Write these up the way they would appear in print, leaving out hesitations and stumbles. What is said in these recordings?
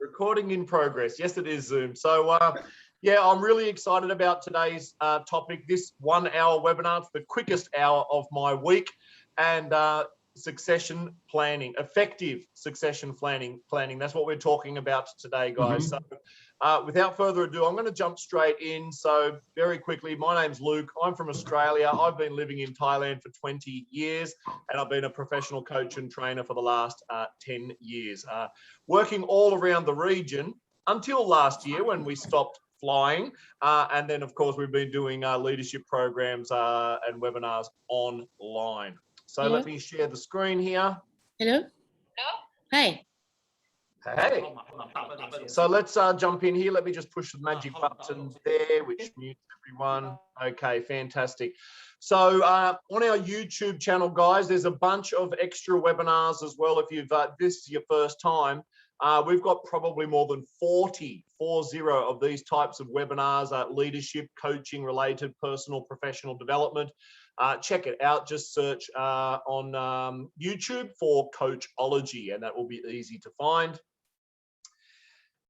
Recording in progress. Yes, it is Zoom. So, yeah, I'm really excited about today's topic. This 1 hour webinar, it's the quickest hour of my week, and succession planning, effective succession planning. That's what we're talking about today, guys. So, without further ado, I'm going to jump straight in. So, very quickly, my name's Luke. I'm from Australia. I've been living in Thailand for 20 years, and I've been a professional coach and trainer for the last 10 years, working all around the region until last year when we stopped flying. And then, of course, we've been doing leadership programs and webinars online. So let me share the screen here. Hello. Hi. Hey. So let's jump in here. Let me just push the magic button there, which mutes everyone. Okay, fantastic. So on our YouTube channel, guys, there's a bunch of extra webinars as well. If you've this is your first time, we've got probably more than 40 of these types of webinars, leadership, coaching related, personal, professional development. Check it out. Just search on YouTube for Coachology, and that will be easy to find.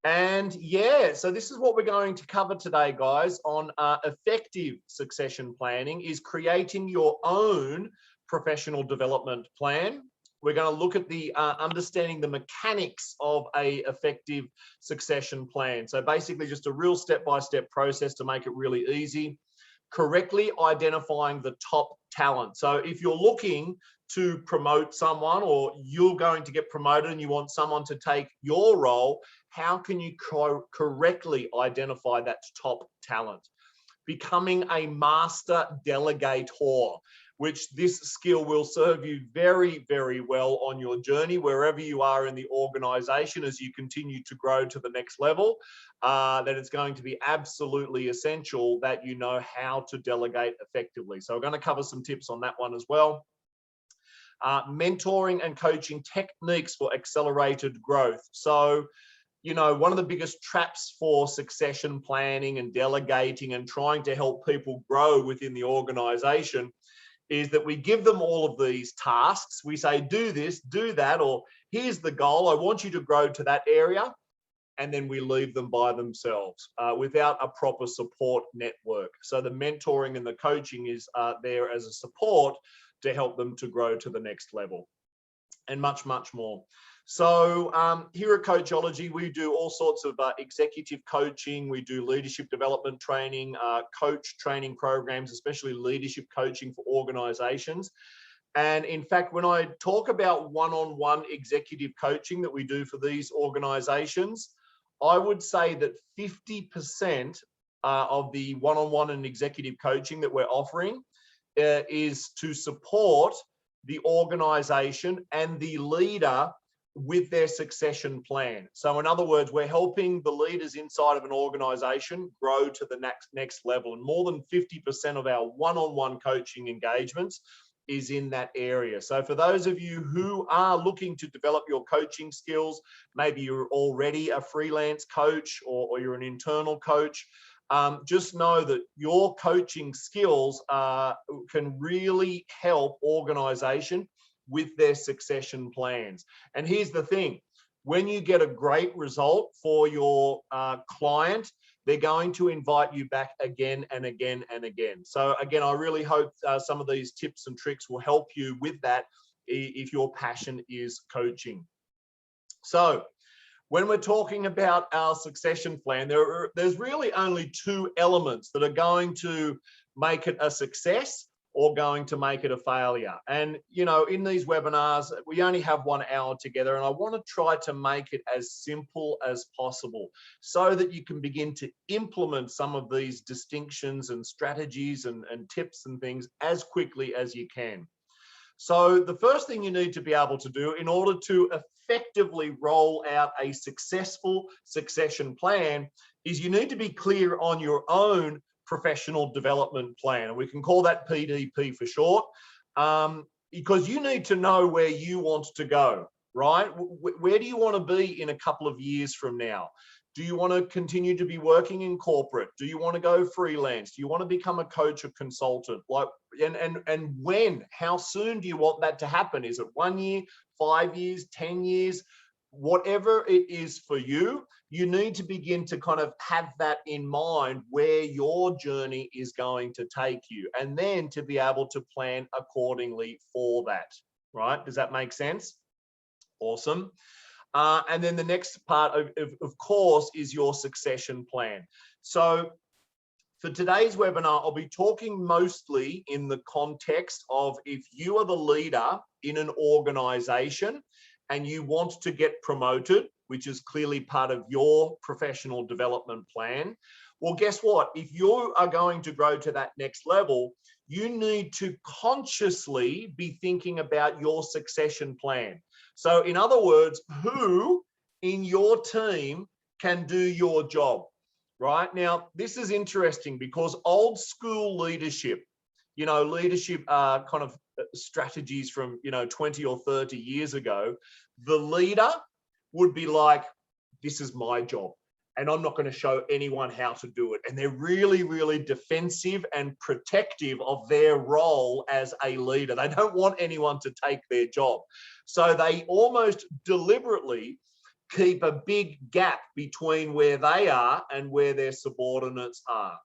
And yeah, so this is what we're going to cover today, guys, on effective succession planning, is creating your own professional development plan. We're going to look at the understanding the mechanics of a effective succession plan. So basically just a real step-by-step process to make it really easy. Correctly identifying the top talent. So if you're looking to promote someone, or you're going to get promoted and you want someone to take your role, how can you correctly identify that top talent? Becoming a master delegator, which this skill will serve you very, very well on your journey, wherever you are in the organization as you continue to grow to the next level. That it's going to be absolutely essential that you know how to delegate effectively. So we're going to cover some tips on that one as well. Mentoring and coaching techniques for accelerated growth. So, you know, one of the biggest traps for succession planning and delegating and trying to help people grow within the organization is that we give them all of these tasks. We say, do this, do that, or here's the goal. I want you to grow to that area. And then we leave them by themselves without a proper support network. So the mentoring and the coaching is there as a support to help them to grow to the next level, and much, much more. So here at Coachology, we do all sorts of executive coaching. We do leadership development training, coach training programs, especially leadership coaching for organizations. And in fact, when I talk about one-on-one executive coaching that we do for these organizations, I would say that 50% of the one-on-one and executive coaching that we're offering is to support the organization and the leader with their succession plan. So in other words, we're helping the leaders inside of an organization grow to the next level. And more than 50% of our one-on-one coaching engagements is in that area. So for those of you who are looking to develop your coaching skills, maybe you're already a freelance coach or you're an internal coach, just know that your coaching skills can really help organization with their succession plans. And here's the thing, when you get a great result for your client, they're going to invite you back again and again and again. So again, I really hope some of these tips and tricks will help you with that if your passion is coaching. So when we're talking about our succession plan, there's really only two elements that are going to make it a success or going to make it a failure. And, you know, in these webinars, we only have 1 hour together, and I want to try to make it as simple as possible so that you can begin to implement some of these distinctions and strategies and tips and things as quickly as you can. So the first thing you need to be able to do in order to effectively roll out a successful succession plan is you need to be clear on your own professional development plan. And we can call that PDP for short, because you need to know where you want to go, right? Where do you want to be in a couple of years from now? Do you want to continue to be working in corporate? Do you want to go freelance? Do you want to become a coach or consultant? Like, and when, how soon do you want that to happen? Is it 1 year, 5 years, 10 years? whatever it is for you, you need to begin to kind of have that in mind where your journey is going to take you, and then to be able to plan accordingly for that, right? Does that make sense? Awesome. And then the next part, of course, is your succession plan. So for today's webinar, I'll be talking mostly in the context of if you are the leader in an organization and you want to get promoted, which is clearly part of your professional development plan. Well, guess what? If you are going to grow to that next level, you need to consciously be thinking about your succession plan. So in other words, who in your team can do your job, right? Now, this is interesting because old school leadership, leadership kind of strategies from, 20 or 30 years ago, the leader would be like, this is my job and I'm not going to show anyone how to do it. And they're really, really defensive and protective of their role as a leader. They don't want anyone to take their job. So they almost deliberately keep a big gap between where they are and where their subordinates are.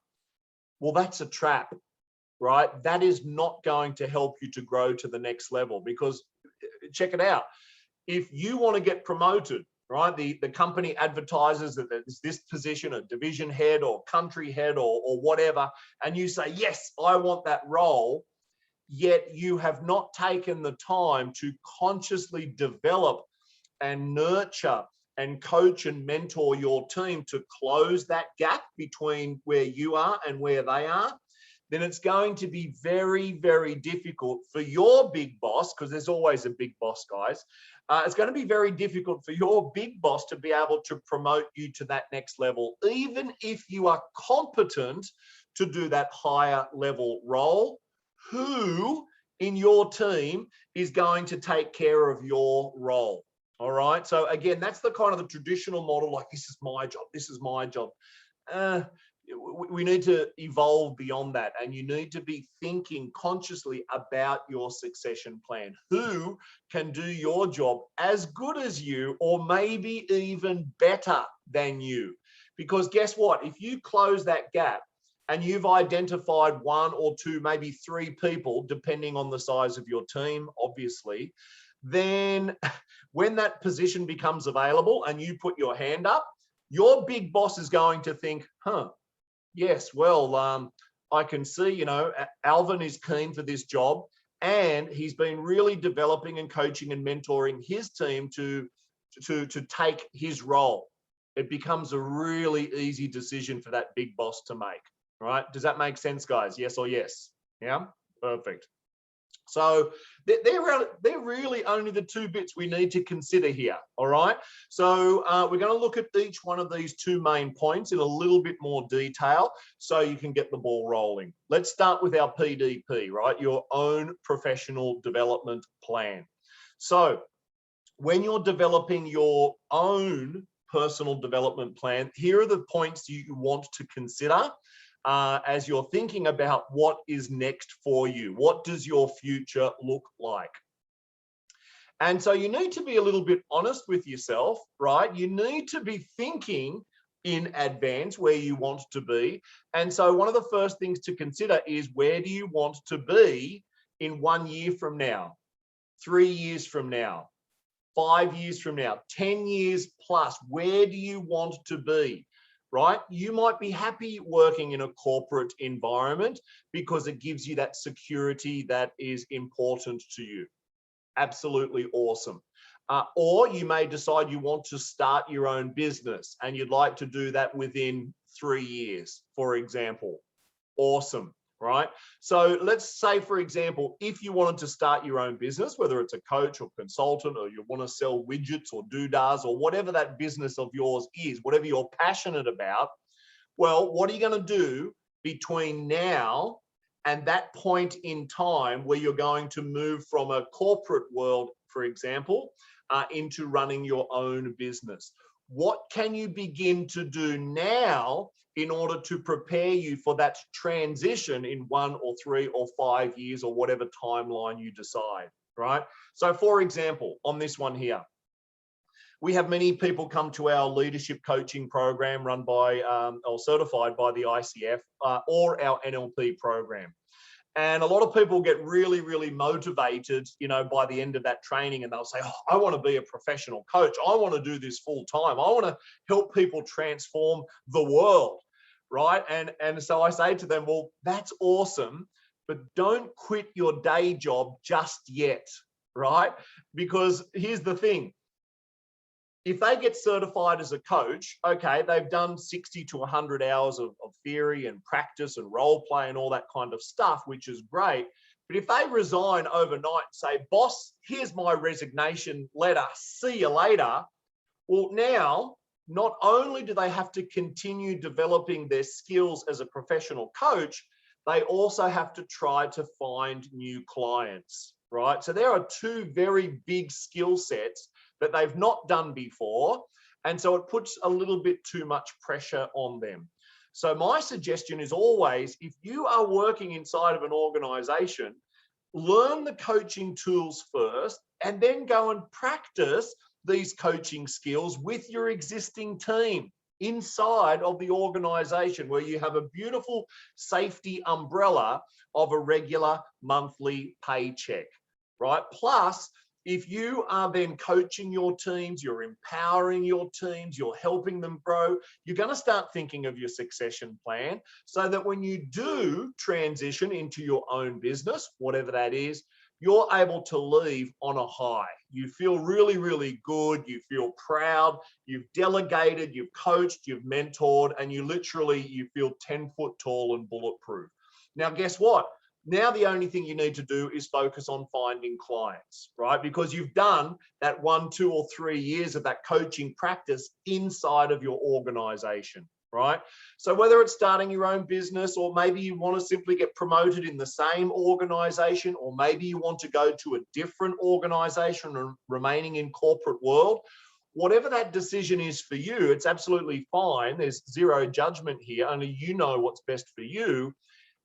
Well, that's a trap, right? That is not going to help you to grow to the next level, because check it out. If you want to get promoted, right, the company advertises that there's this position, a division head or country head or whatever, and you say, yes, I want that role, yet you have not taken the time to consciously develop and nurture and coach and mentor your team to close that gap between where you are and where they are, then it's going to be very, very difficult for your big boss, because there's always a big boss, guys. It's going to be very difficult for your big boss to be able to promote you to that next level, even if you are competent to do that higher level role. Who in your team is going to take care of your role? All right. So again, that's the kind of the traditional model, like, this is my job, this is my job. We need to evolve beyond that, and you need to be thinking consciously about your succession plan. Who can do your job as good as you, or maybe even better than you? Because guess what? If you close that gap and you've identified one or two, maybe three people, depending on the size of your team, obviously, then when that position becomes available and you put your hand up, your big boss is going to think, yes, well, I can see, Alvin is keen for this job, and he's been really developing and coaching and mentoring his team to take his role. It becomes a really easy decision for that big boss to make, right? Does that make sense, guys? Yes or yes? Yeah, perfect. So they're really only the two bits we need to consider here, all right? So we're going to look at each one of these two main points in a little bit more detail so you can get the ball rolling. Let's start with our PDP, right? Your own professional development plan. So when you're developing your own personal development plan, here are the points you want to consider as you're thinking about what is next for you. What does your future look like? And so you need to be a little bit honest with yourself, right? You need to be thinking in advance where you want to be. And so one of the first things to consider is, where do you want to be in 1 year from now, 3 years from now, 5 years from now, 10 years plus? Where do you want to be? Right? You might be happy working in a corporate environment because it gives you that security that is important to you. Absolutely awesome. Or you may decide you want to start your own business and you'd like to do that within 3 years, for example. Awesome. Right? So let's say, for example, if you wanted to start your own business, whether it's a coach or consultant, or you want to sell widgets or doodahs or whatever that business of yours is, whatever you're passionate about, well, what are you going to do between now and that point in time where you're going to move from a corporate world, for example, into running your own business? What can you begin to do now in order to prepare you for that transition in 1 or 3 or 5 years, or whatever timeline you decide, right? So for example, on this one here, We have many people come to our leadership coaching program run by or certified by the ICF or our NLP program. And a lot of people get really, really motivated, by the end of that training, and they'll say, oh, I want to be a professional coach. I want to do this full time. I want to help people transform the world, right? And so I say to them, well, that's awesome, but don't quit your day job just yet, right? Because here's the thing. If they get certified as a coach, okay, they've done 60 to 100 hours of theory and practice and role play and all that kind of stuff, which is great. But if they resign overnight and say, boss, here's my resignation letter, see you later. Well, now, not only do they have to continue developing their skills as a professional coach, they also have to try to find new clients, right? So there are two very big skill sets that they've not done before. And so it puts a little bit too much pressure on them. So my suggestion is always, if you are working inside of an organization, learn the coaching tools first, and then go and practice these coaching skills with your existing team inside of the organization, where you have a beautiful safety umbrella of a regular monthly paycheck, right? Plus, if you are then coaching your teams, you're empowering your teams, you're helping them grow, you're going to start thinking of your succession plan so that when you do transition into your own business, whatever that is, you're able to leave on a high. You feel really, really good. You feel proud. You've delegated, you've coached, you've mentored, and you feel 10 foot tall and bulletproof. Now, guess what? Now the only thing you need to do is focus on finding clients, right? Because you've done that 1, 2, or 3 years of that coaching practice inside of your organization, right? So whether it's starting your own business, or maybe you want to simply get promoted in the same organization, or maybe you want to go to a different organization and remaining in corporate world, whatever that decision is for you, it's absolutely fine. There's zero judgment here. Only you know what's best for you.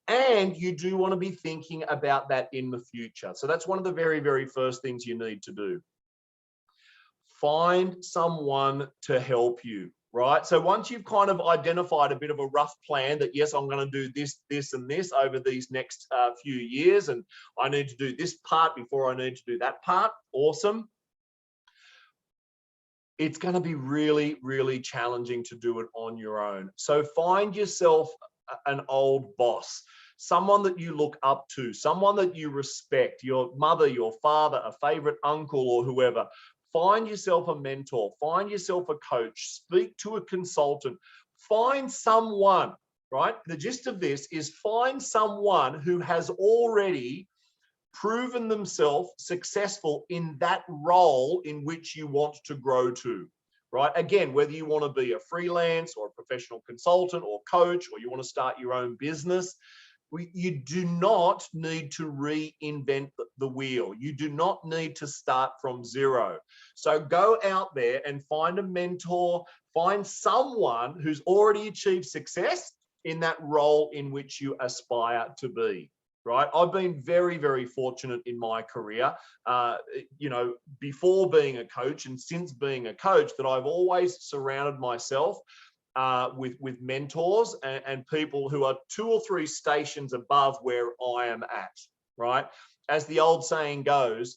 And you do want to be thinking about that in the future. So that's one of the very, very first things you need to do. Find someone to help you, right? So once you've kind of identified a bit of a rough plan that, yes, I'm going to do this, this, and this over these next few years, and I need to do this part before I need to do that part, awesome. It's going to be really, really challenging to do it on your own. So find yourself an old boss, someone that you look up to, someone that you respect, your mother, your father, a favorite uncle, or whoever. Find yourself a mentor, find yourself a coach, speak to a consultant, find someone, right? The gist of this is find someone who has already proven themselves successful in that role in which you want to grow to. Right? Again, whether you want to be a freelance or a professional consultant or coach, or you want to start your own business, you do not need to reinvent the wheel. You do not need to start from zero. So go out there and find a mentor, find someone who's already achieved success in that role in which you aspire to be. Right? I've been very, very fortunate in my career, before being a coach and since being a coach, that I've always surrounded myself with mentors and people who are 2 or 3 stations above where I am at, right? As the old saying goes,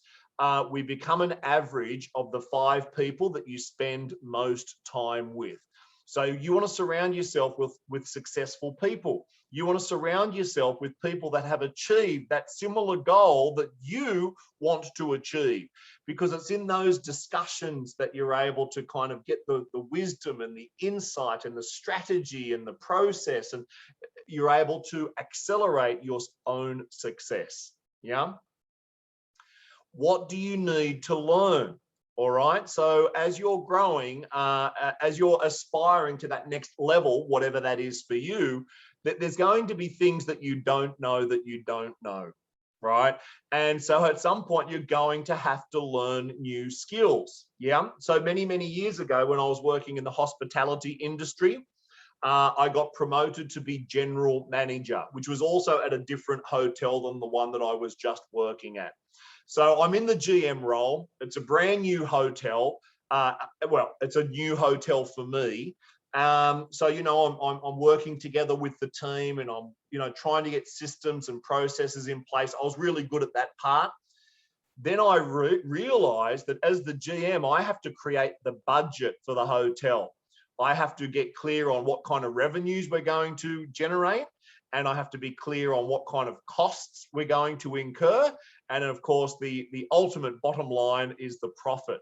we become an average of the 5 people that you spend most time with. So you want to surround yourself with successful people. You want to surround yourself with people that have achieved that similar goal that you want to achieve, because it's in those discussions that you're able to kind of get the wisdom and the insight and the strategy and the process, and you're able to accelerate your own success. Yeah. What do you need to learn? All right. So as you're growing, as you're aspiring to that next level, whatever that is for you, that there's going to be things that you don't know that you don't know. Right. And so at some point, you're going to have to learn new skills. Yeah. So many, many years ago, when I was working in the hospitality industry, I got promoted to be general manager, which was also at a different hotel than the one that I was just working at. So I'm in the GM role. It's a brand new hotel. well, it's a new hotel for me. So, you know, I'm working together with the team, and I'm, you know, trying to get systems and processes in place. I was really good at that part. Then I realized that as the GM, I have to create the budget for the hotel. I have to get clear on what kind of revenues we're going to generate, and I have to be clear on what kind of costs we're going to incur. And of course, the ultimate bottom line is the profit.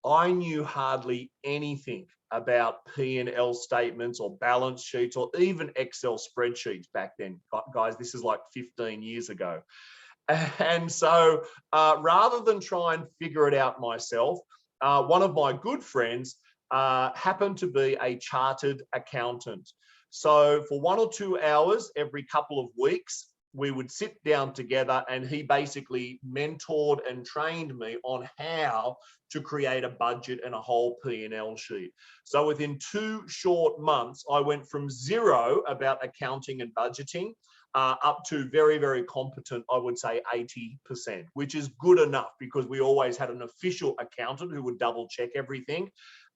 I knew hardly anything about P&L statements or balance sheets or even Excel spreadsheets back then. Guys, this is like 15 years ago. And so rather than try and figure it out myself, one of my good friends happened to be a chartered accountant. So for 1 or 2 hours every couple of weeks, we would sit down together, and he basically mentored and trained me on how to create a budget and a whole P&L sheet. So within 2 short months, I went from zero about accounting and budgeting up to very, very competent, I would say 80%, which is good enough because we always had an official accountant who would double check everything.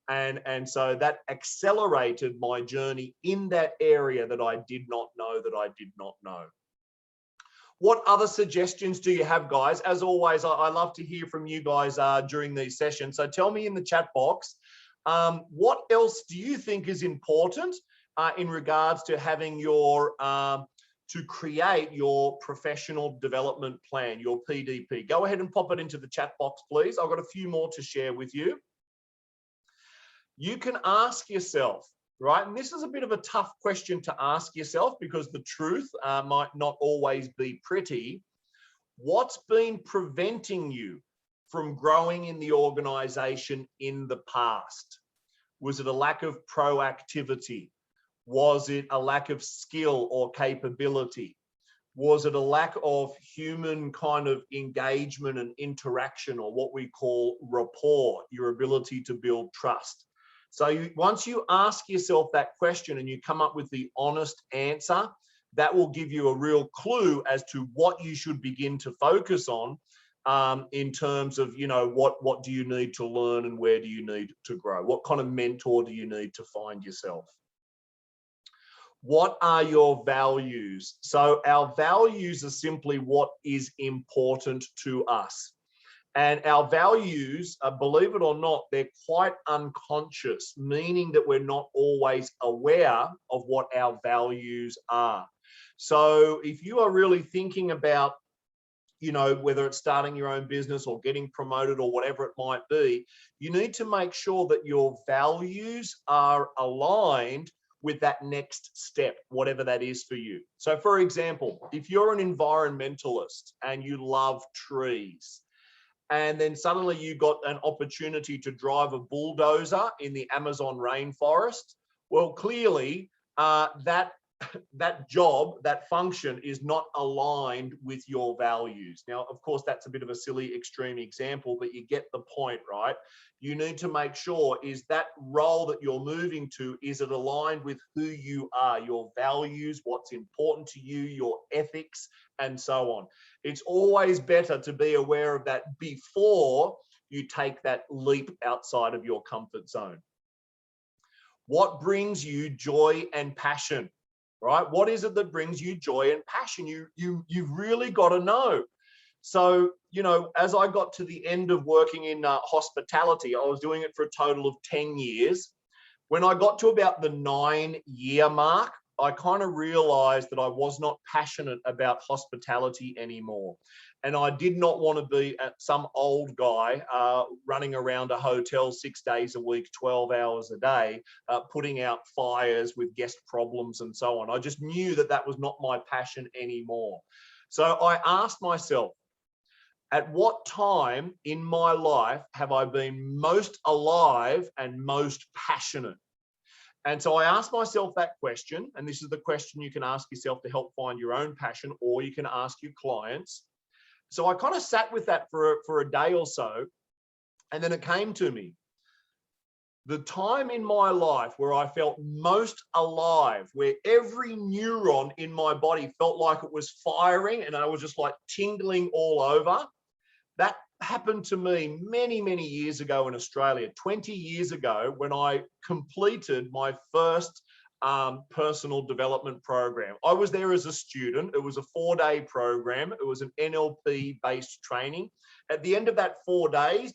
And so that accelerated my journey in that area that I did not know. What other suggestions do you have, guys? As always, I love to hear from you guys during these sessions. So tell me in the chat box, what else do you think is important in regards to having your, to create your professional development plan, your PDP? Go ahead and pop it into the chat box, please. I've got a few more to share with you. You can ask yourself, right? And this is a bit of a tough question to ask yourself because the truth might not always be pretty. What's been preventing you from growing in the organization in the past? Was it a lack of proactivity? Was it a lack of skill or capability? Was it a lack of human kind of engagement and interaction, or what we call rapport, your ability to build trust? So once you ask yourself that question and you come up with the honest answer, that will give you a real clue as to what you should begin to focus on in terms of, you know, what do you need to learn and where do you need to grow? What kind of mentor do you need to find yourself? What are your values? So our values are simply what is important to us. And our values, believe it or not, they're quite unconscious, meaning that we're not always aware of what our values are. So if you are really thinking about, you know, whether it's starting your own business or getting promoted or whatever it might be, you need to make sure that your values are aligned with that next step, whatever that is for you. So for example, if you're an environmentalist and you love trees, and then suddenly you got an opportunity to drive a bulldozer in the Amazon rainforest, well, clearly that job, that function is not aligned with your values. Now, of course, that's a bit of a silly extreme example, but you get the point, right? You need to make sure is that role that you're moving to, is it aligned with who you are, your values, what's important to you, your ethics, and so on. It's always better to be aware of that before you take that leap outside of your comfort zone. What brings you joy and passion? Right? What is it that brings you joy and passion? You've really got to know. So, you know, as I got to the end of working in hospitality, I was doing it for a total of 10 years. When I got to about the 9-year mark, I kind of realized that I was not passionate about hospitality anymore. And I did not want to be some old guy running around a hotel 6 days a week, 12 hours a day, putting out fires with guest problems and so on. I just knew that that was not my passion anymore. So I asked myself, at what time in my life have I been most alive and most passionate? And so I asked myself that question, and this is the question you can ask yourself to help find your own passion, or you can ask your clients. So I kind of sat with that for a day or so, and then it came to me. The time in my life where I felt most alive, where every neuron in my body felt like it was firing and I was just like tingling all over, happened to me many, many years ago in Australia, 20 years ago, when I completed my first personal development program. I was there as a student. It was a 4-day program. It was an NLP based training. At the end of that 4 days,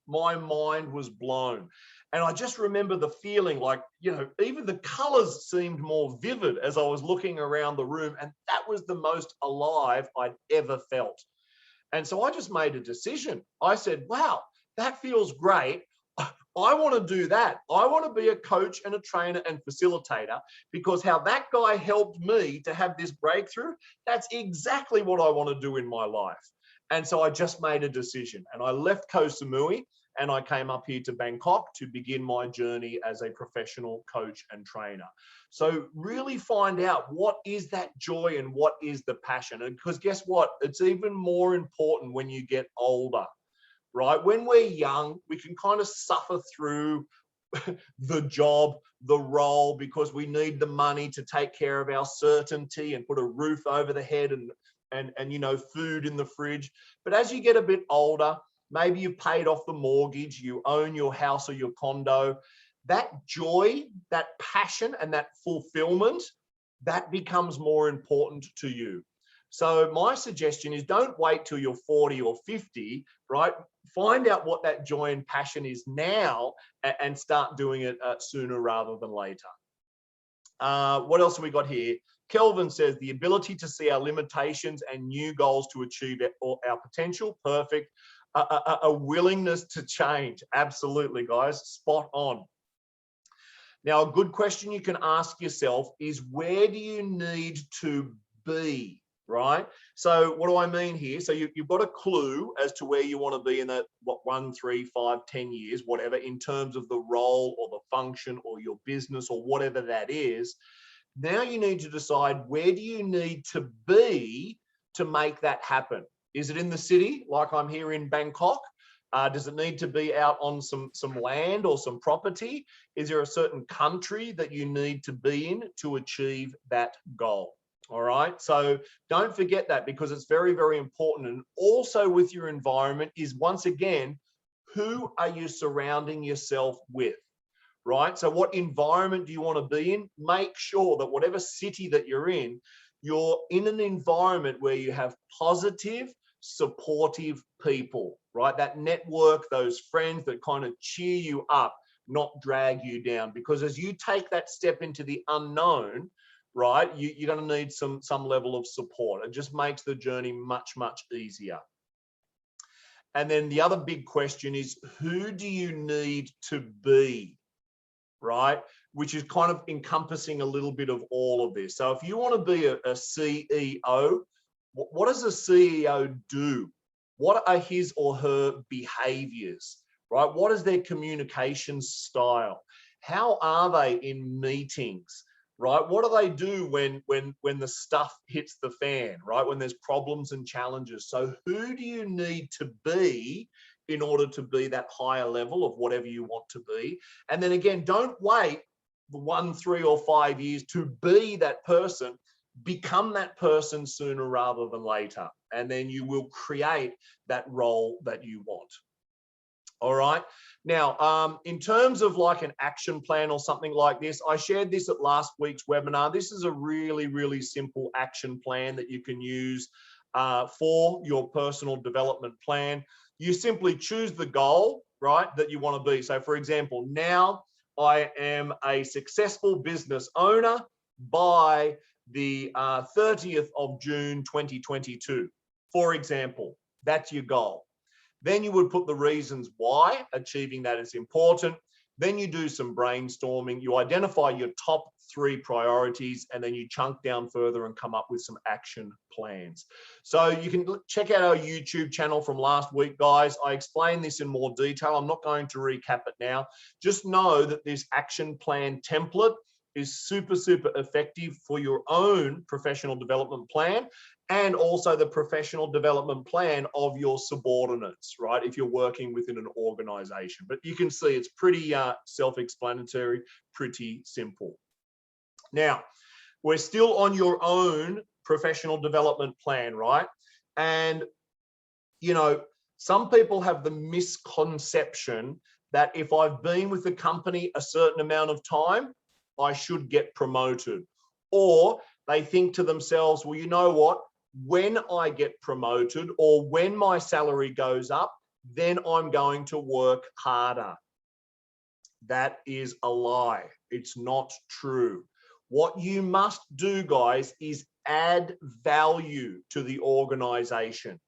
my mind was blown. And I just remember the feeling like, you know, even the colors seemed more vivid as I was looking around the room. And that was the most alive I'd ever felt. And so I just made a decision. I said, wow, that feels great. I want to do that. I want to be a coach and a trainer and facilitator, because how that guy helped me to have this breakthrough, that's exactly what I want to do in my life. And so I just made a decision, and I left Koh Samui and I came up here to Bangkok to begin my journey as a professional coach and trainer. So really find out what is that joy and what is the passion. And because guess what? It's even more important when you get older, right? When we're young, we can kind of suffer through the job, the role, because we need the money to take care of our certainty and put a roof over the head and you know, food in the fridge. But as you get a bit older, maybe you've paid off the mortgage, you own your house or your condo, that joy, that passion, and that fulfillment, that becomes more important to you. So my suggestion is don't wait till you're 40 or 50, right? Find out what that joy and passion is now and start doing it sooner rather than later. What else have we got here? Kelvin says the ability to see our limitations and new goals to achieve our potential. Perfect. A willingness to change. Absolutely, guys. Spot on. Now, a good question you can ask yourself is, where do you need to be, right? So what do I mean here? So you've got a clue as to where you want to be in that, 1, 3, 5, 10 years, whatever, in terms of the role or the function or your business or whatever that is. Now you need to decide, where do you need to be to make that happen? Is it in the city, like I'm here in Bangkok? Does it need to be out on some land or some property? Is there a certain country that you need to be in to achieve that goal? All right. So don't forget that, because it's very, very important. And also with your environment is, once again, who are you surrounding yourself with? Right? So what environment do you want to be in? Make sure that whatever city that you're in an environment where you have positive, supportive people, right? That network, those friends that kind of cheer you up, not drag you down. Because as you take that step into the unknown, right, you're going to need some level of support. It just makes the journey much, much easier. And then the other big question is, who do you need to be? Right? Which is kind of encompassing a little bit of all of this. So if you want to be a CEO, what does a CEO do? What are his or her behaviors, right? What is their communication style? How are they in meetings, right? What do they do when the stuff hits the fan, right? When there's problems and challenges. So who do you need to be in order to be that higher level of whatever you want to be? And then again, don't wait 1, 3, or 5 years to be that person. Become that person sooner rather than later. And then you will create that role that you want. All right. Now, in terms of like an action plan or something like this, I shared this at last week's webinar. This is a really, really simple action plan that you can use for your personal development plan. You simply choose the goal, right, that you want to be. So for example, now I am a successful business owner by the 30th of June, 2022. For example, that's your goal. Then you would put the reasons why achieving that is important. Then you do some brainstorming. You identify your top 3 priorities, and then you chunk down further and come up with some action plans. So you can check out our YouTube channel from last week, guys. I explained this in more detail. I'm not going to recap it now. Just know that this action plan template is super, super effective for your own professional development plan, and also the professional development plan of your subordinates, right? If you're working within an organization. But you can see it's pretty self-explanatory, pretty simple. Now, we're still on your own professional development plan, right? And, you know, Some people have the misconception that if I've been with the company a certain amount of time, I should get promoted. Or they think to themselves, well, you know what? When I get promoted or when my salary goes up, then I'm going to work harder. That is a lie. It's not true. What you must do, guys, is add value to the organization.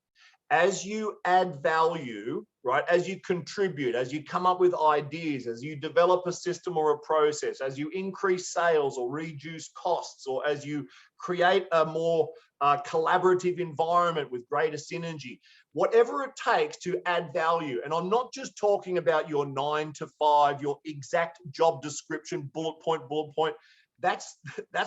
As you add value, right, as you contribute, as you come up with ideas, as you develop a system or a process, as you increase sales or reduce costs, or as you create a more collaborative environment with greater synergy, whatever it takes to add value. And I'm not just talking about your 9 to 5, your exact job description, bullet point. That's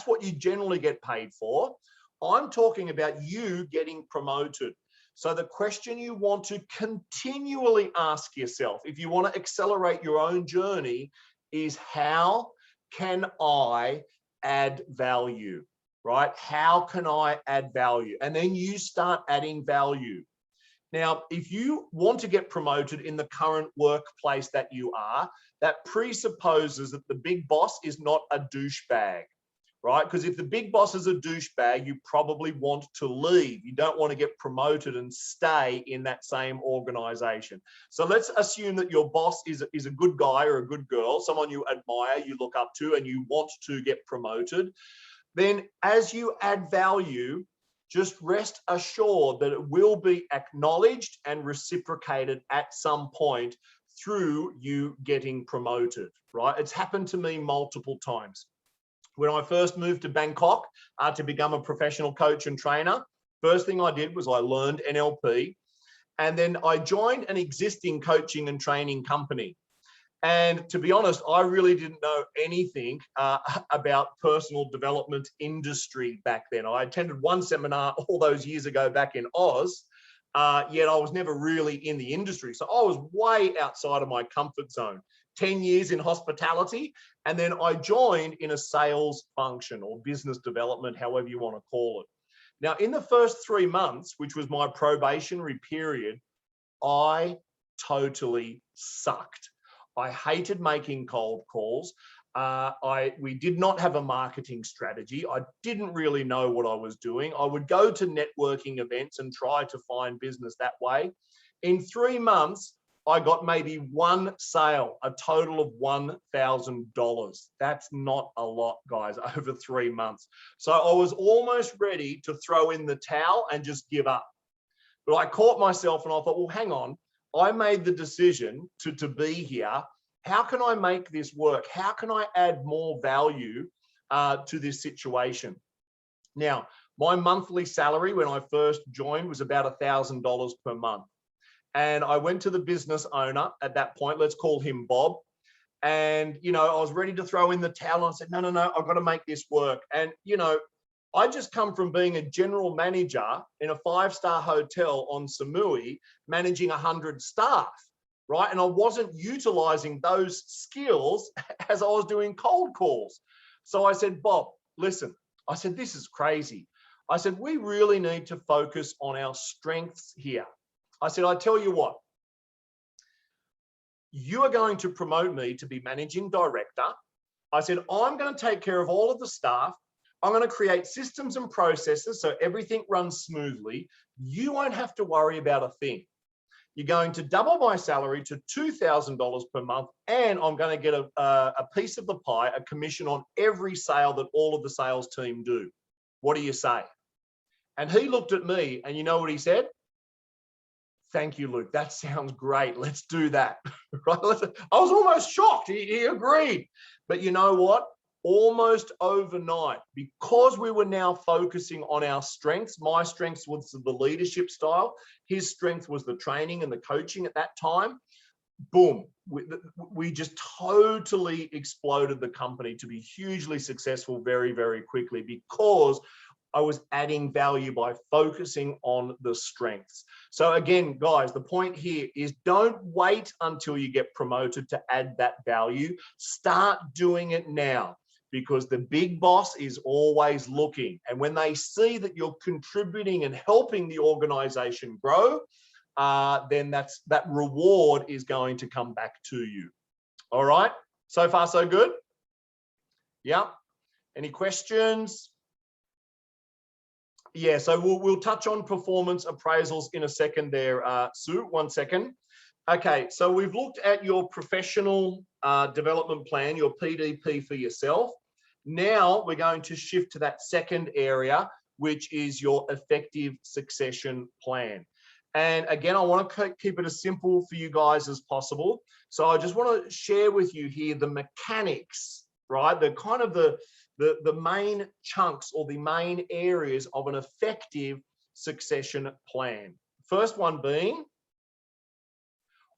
what you generally get paid for. I'm talking about you getting promoted. So the question you want to continually ask yourself, if you want to accelerate your own journey, is how can I add value, right? How can I add value? And then you start adding value. Now, if you want to get promoted in the current workplace that you are, that presupposes that the big boss is not a douchebag. Right? Because if the big boss is a douchebag, you probably want to leave. You don't want to get promoted and stay in that same organization. So let's assume that your boss is a good guy or a good girl, someone you admire, you look up to, and you want to get promoted. Then as you add value, just rest assured that it will be acknowledged and reciprocated at some point through you getting promoted, right? It's happened to me multiple times. When I first moved to Bangkok to become a professional coach and trainer, first thing I did was I learned NLP, and then I joined an existing coaching and training company. And to be honest, I really didn't know anything about personal development industry back then. I attended one seminar all those years ago back in Oz, yet I was never really in the industry. So I was way outside of my comfort zone. 10 years in hospitality, and then I joined in a sales function or business development, however you want to call it. Now, in the first 3 months, which was my probationary period, I totally sucked. I hated making cold calls. We did not have a marketing strategy. I didn't really know what I was doing. I would go to networking events and try to find business that way. In 3 months, I got maybe one sale, a total of $1,000. That's not a lot, guys, over 3 months. So I was almost ready to throw in the towel and just give up. But I caught myself and I thought, well, hang on. I made the decision to be here. How can I make this work? How can I add more value to this situation? Now, my monthly salary when I first joined was about $1,000 per month. And I went to the business owner at that point, let's call him Bob. And, you know, I was ready to throw in the towel. And I said, no, I've got to make this work. And, you know, I just come from being a general manager in a 5-star hotel on Samui, managing 100 staff, right? And I wasn't utilizing those skills as I was doing cold calls. So I said, Bob, listen, I said, this is crazy. I said, we really need to focus on our strengths here. I said, I tell you what, you are going to promote me to be managing director. I said, I'm going to take care of all of the staff. I'm going to create systems and processes so everything runs smoothly. You won't have to worry about a thing. You're going to double my salary to $2,000 per month, and I'm going to get a piece of the pie, a commission on every sale that all of the sales team do. What do you say? And he looked at me, and you know what he said? Thank you, Luke. That sounds great. Let's do that. Right? I was almost shocked. He agreed. But you know what? Almost overnight, because we were now focusing on our strengths, my strengths was the leadership style, his strength was the training and the coaching at that time. Boom. We just totally exploded the company to be hugely successful very, very quickly because I was adding value by focusing on the strengths. So again, guys, the point here is don't wait until you get promoted to add that value. Start doing it now, because the big boss is always looking. And when they see that you're contributing and helping the organization grow, then that reward is going to come back to you. All right, so far so good? Yeah, any questions? Yeah, so we'll touch on performance appraisals in a second there, Sue, 1 second. Okay, so we've looked at your professional development plan, your PDP for yourself. Now we're going to shift to that second area, which is your effective succession plan. And again, I want to keep it as simple for you guys as possible. So I just want to share with you here the mechanics, right? The kind of the main chunks or the main areas of an effective succession plan. First one being,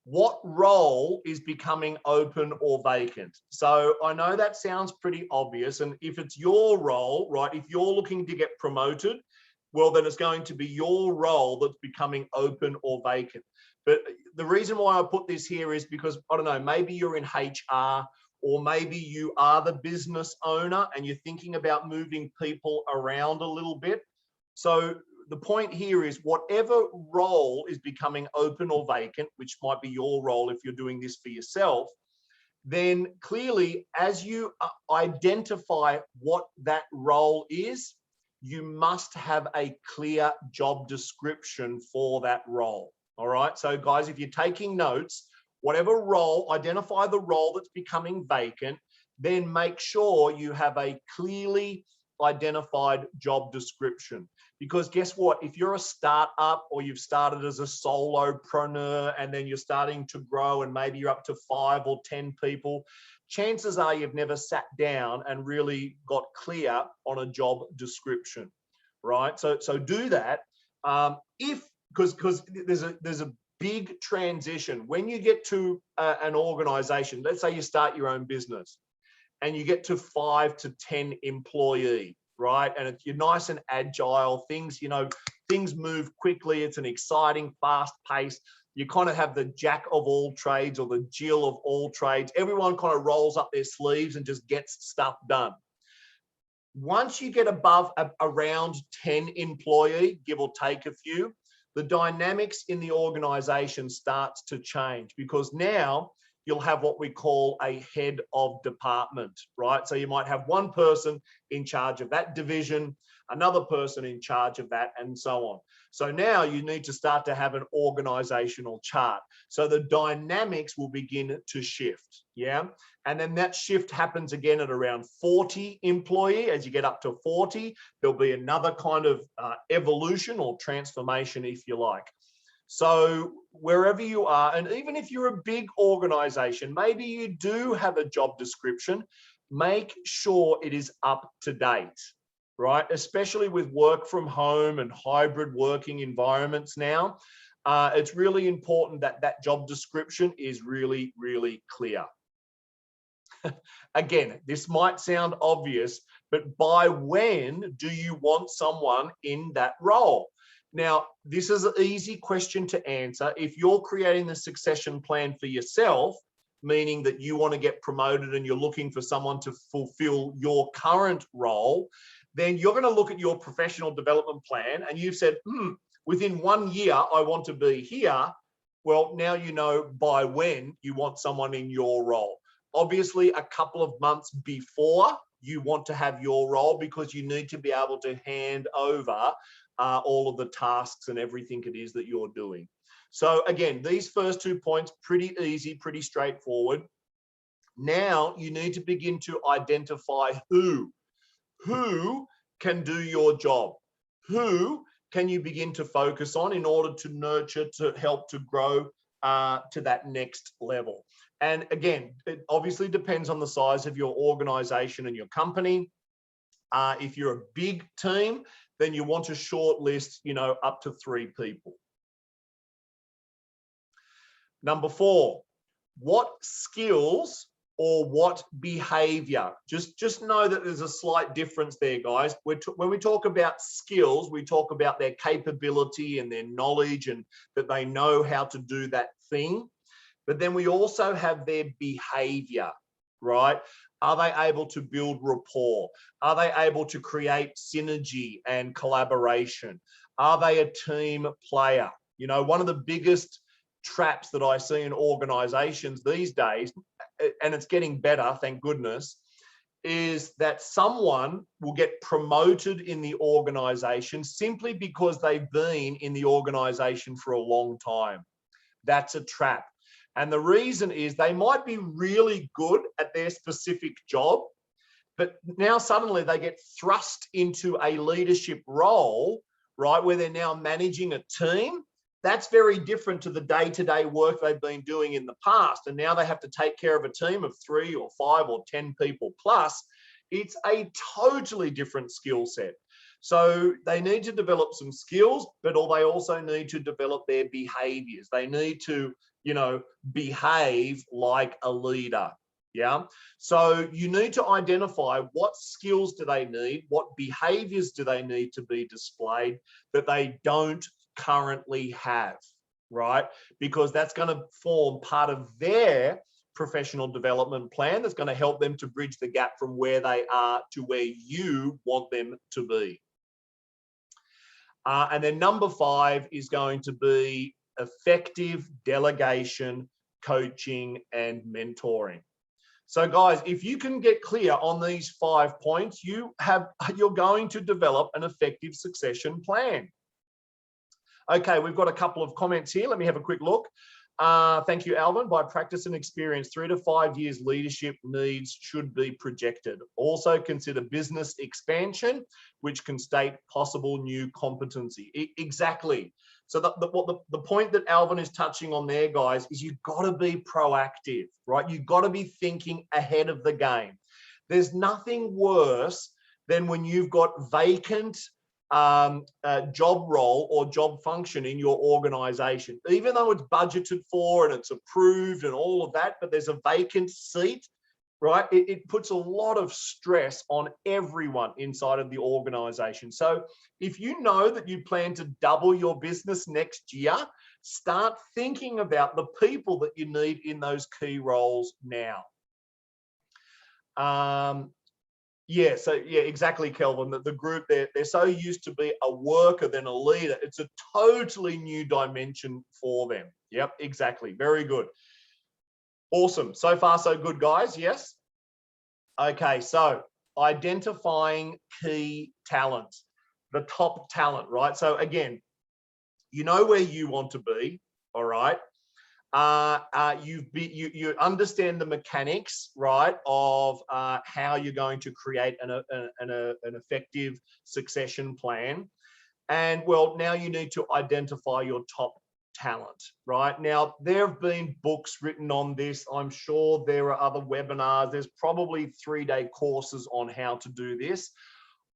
what role is becoming open or vacant? So I know that sounds pretty obvious. And if it's your role, right, if you're looking to get promoted, well, then it's going to be your role that's becoming open or vacant. But the reason why I put this here is because, I don't know, maybe you're in HR, or maybe you are the business owner and you're thinking about moving people around a little bit. So the point here is whatever role is becoming open or vacant, which might be your role if you're doing this for yourself, then clearly as you identify what that role is, you must have a clear job description for that role. All right, so guys, if you're taking notes, whatever role, identify the role that's becoming vacant, then make sure you have a clearly identified job description. Because guess what? If you're a startup or you've started as a solopreneur and then you're starting to grow and maybe you're up to 5 or 10 people, chances are you've never sat down and really got clear on a job description, right? So do that. Because there's a big transition when you get to an organization. Let's say you start your own business and you get to 5 to 10 employee, right? And you're nice and agile. Things move quickly. It's an exciting, fast pace. You kind of have the jack of all trades or the Jill of all trades. Everyone kind of rolls up their sleeves and just gets stuff done. Once you get above around 10 employee, give or take a few, the dynamics in the organization starts to change, because now you'll have what we call a head of department, right? So you might have one person in charge of that division, another person in charge of that, and so on. So now you need to start to have an organizational chart. So the dynamics will begin to shift, yeah? And then that shift happens again at around 40 employee. As you get up to 40, there'll be another kind of evolution or transformation, if you like. So wherever you are, and even if you're a big organization, maybe you do have a job description, make sure it is up to date, right? Especially with work from home and hybrid working environments now, it's really important that that job description is really, really clear. Again, this might sound obvious, but by when do you want someone in that role? Now, this is an easy question to answer. If you're creating the succession plan for yourself, meaning that you want to get promoted and you're looking for someone to fulfill your current role, then you're going to look at your professional development plan and you've said, within 1 year, I want to be here. Well, now you know by when you want someone in your role. Obviously, a couple of months before you want to have your role, because you need to be able to hand over all of the tasks and everything it is that you're doing. So again, these first 2 points, pretty easy, pretty straightforward. Now you need to begin to identify who can do your job, who can you begin to focus on in order to nurture, to help to grow to that next level. And again, it obviously depends on the size of your organization and your company. If you're a big team, then you want to shortlist, up to 3 people. Number 4, what skills or what behavior? Just know that there's a slight difference there, guys. When we talk about skills, we talk about their capability and their knowledge and that they know how to do that thing. But then we also have their behavior, right? Are they able to build rapport? Are they able to create synergy and collaboration? Are they a team player? You know, one of the biggest traps that I see in organizations these days, and it's getting better, thank goodness, is that someone will get promoted in the organization simply because they've been in the organization for a long time. That's a trap. And the reason is they might be really good at their specific job, but now suddenly they get thrust into a leadership role, right, where they're now managing a team. That's very different to the day-to-day work they've been doing in the past. And now they have to take care of a team of 3 or 5 or 10 people plus. It's a totally different skill set. So they need to develop some skills, but they also need to develop their behaviors. They need to, you know, behave like a leader. Yeah. So you need to identify what skills do they need, what behaviors do they need to be displayed that they don't currently have, right? Because that's going to form part of their professional development plan that's going to help them to bridge the gap from where they are to where you want them to be. And then number 5 is going to be effective delegation, coaching, and mentoring. So guys, if you can get clear on these 5 points, you're going to develop an effective succession plan. Okay, we've got a couple of comments here. Let me have a quick look. Thank you, Alvin. By practice and experience, 3 to 5 years leadership needs should be projected. Also consider business expansion, which can state possible new competency. Exactly. So the point that Alvin is touching on there, guys, is you've got to be proactive, right? You've got to be thinking ahead of the game. There's nothing worse than when you've got vacant job role or job function in your organization, even though it's budgeted for and it's approved and all of that, but there's a vacant seat, right? It puts a lot of stress on everyone inside of the organization. So if you know that you plan to double your business next year, start thinking about the people that you need in those key roles now. Yeah, so yeah, exactly, Kelvin. The group, they're so used to be a worker than a leader. It's a totally new dimension for them. Yep, exactly. Very good. Awesome. So far, so good, guys. Yes? Okay, so identifying key talent, the top talent, right? So again, you know where you want to be, all right? You understand the mechanics, right, of how you're going to create an effective succession plan. And well, now you need to identify your top talent, right? Now, there have been books written on this. I'm sure there are other webinars. There's probably 3-day courses on how to do this.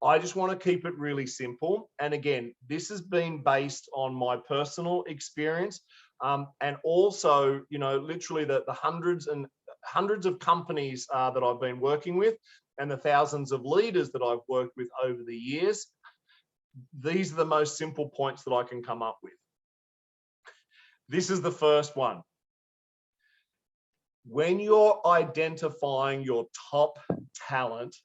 I just want to keep it really simple. And again, this has been based on my personal experience. And also, you know, literally the hundreds and hundreds of companies that I've been working with and the thousands of leaders that I've worked with over the years. These are the most simple points that I can come up with. This is the first one. When you're identifying your top talent,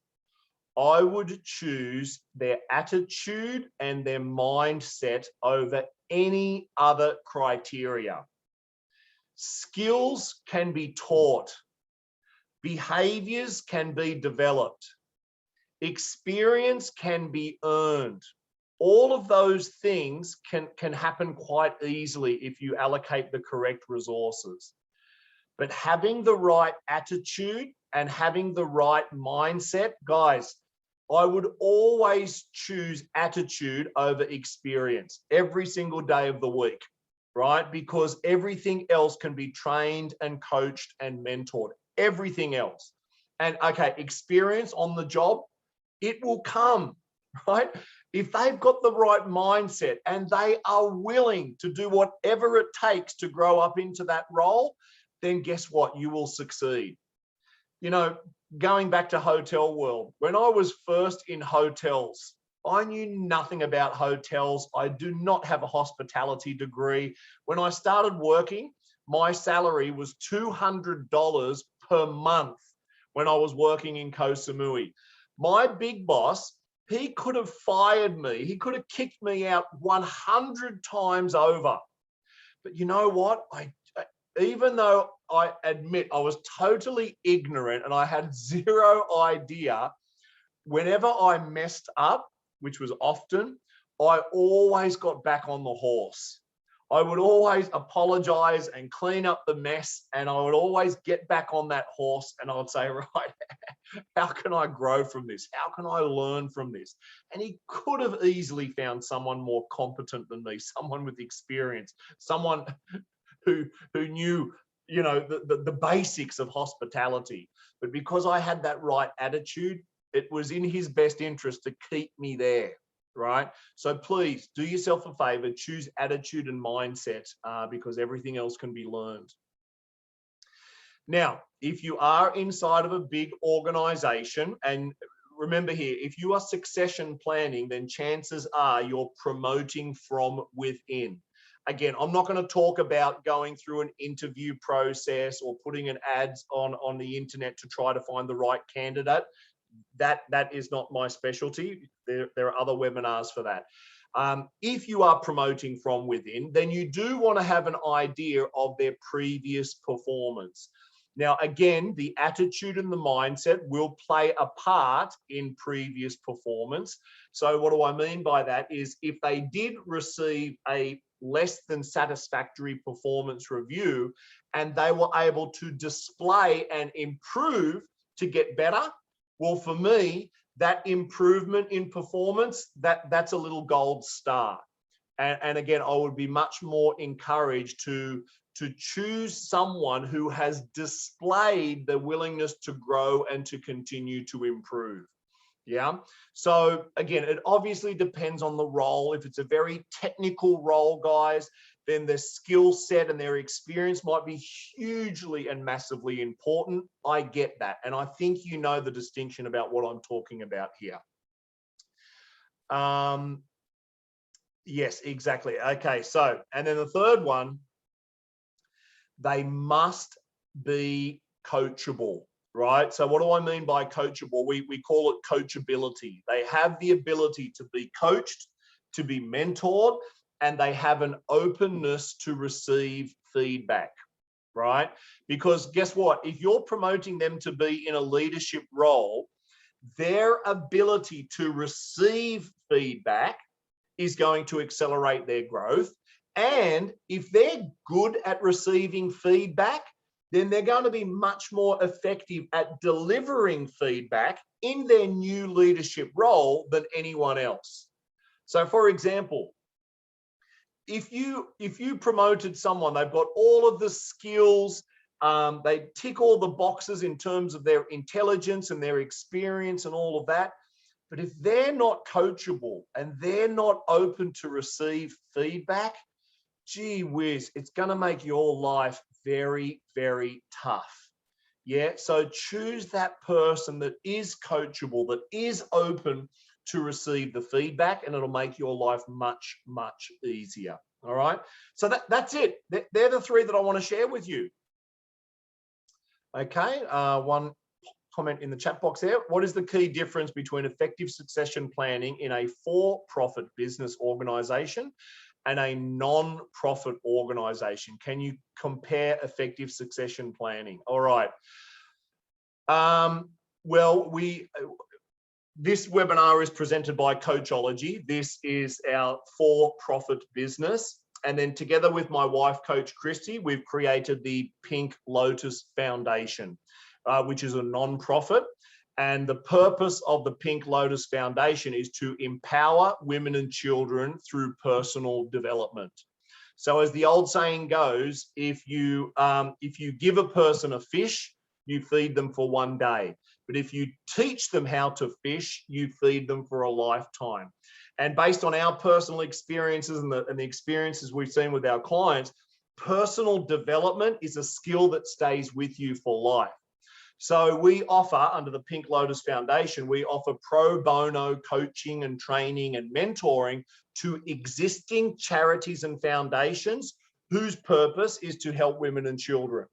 I would choose their attitude and their mindset over any other criteria. Skills can be taught. Behaviors can be developed. Experience can be earned. All of those things can happen quite easily if you allocate the correct resources. But having the right attitude and having the right mindset, guys, I would always choose attitude over experience every single day of the week, right? Because everything else can be trained and coached and mentored, everything else. And okay, experience on the job, it will come, right? If they've got the right mindset and they are willing to do whatever it takes to grow up into that role, then guess what? You will succeed. You know, going back to hotel world, when I was first in hotels, I knew nothing about hotels. I do not have a hospitality degree. When I started working, my salary was $200 per month when I was working in Koh Samui. My big boss, he could have fired me. He could have kicked me out 100 times over. But you know what? Even though I admit I was totally ignorant and I had zero idea, whenever I messed up, which was often, I always got back on the horse. I would always apologize and clean up the mess, and I would always get back on that horse and I would say, right, how can I grow from this? How can I learn from this? And he could have easily found someone more competent than me, someone with experience, someone who knew, you know, the basics of hospitality. But because I had that right attitude, it was in his best interest to keep me there, right? So please do yourself a favor, choose attitude and mindset, because everything else can be learned. Now, if you are inside of a big organization, and remember here, if you are succession planning, then chances are you're promoting from within. Again, I'm not going to talk about going through an interview process or putting an ads on the internet to try to find the right candidate. That is not my specialty. There are other webinars for that. If you are promoting from within, then you do want to have an idea of their previous performance. Now, again, the attitude and the mindset will play a part in previous performance. So what do I mean by that is if they did receive a less than satisfactory performance review and they were able to display and improve to get better, well, for me, that improvement in performance, that's a little gold star. And again, I would be much more encouraged to choose someone who has displayed the willingness to grow and to continue to improve. Yeah. So again, it obviously depends on the role. If it's a very technical role, guys, then their skill set and their experience might be hugely and massively important. I get that. And I think you know the distinction about what I'm talking about here. Yes, exactly. Okay. So, and then the third one, they must be coachable. Right? So what do I mean by coachable? We call it coachability. They have the ability to be coached, to be mentored, and they have an openness to receive feedback, right? Because guess what? If you're promoting them to be in a leadership role, their ability to receive feedback is going to accelerate their growth. And if they're good at receiving feedback, then they're going to be much more effective at delivering feedback in their new leadership role than anyone else. So for example, if you promoted someone, they've got all of the skills, they tick all the boxes in terms of their intelligence and their experience and all of that, but if they're not coachable and they're not open to receive feedback, gee whiz, it's going to make your life very, very tough. Yeah, so choose that person that is coachable, that is open to receive the feedback, and it'll make your life much, much easier. All right, so that's it. They're the three that I want to share with you. Okay, one comment in the chat box there. What is the key difference between effective succession planning in a for-profit business organization and a non-profit organization? Can you compare effective succession planning? All right. Well, this webinar is presented by Coachology. This is our for-profit business. And then together with my wife, Coach Christy, we've created the Pink Lotus Foundation, which is a non-profit. And the purpose of the Pink Lotus Foundation is to empower women and children through personal development. So as the old saying goes, if you give a person a fish, you feed them for one day. But if you teach them how to fish, you feed them for a lifetime. And based on our personal experiences and the experiences we've seen with our clients, personal development is a skill that stays with you for life. So we offer, under the Pink Lotus Foundation, we offer pro bono coaching and training and mentoring to existing charities and foundations whose purpose is to help women and children.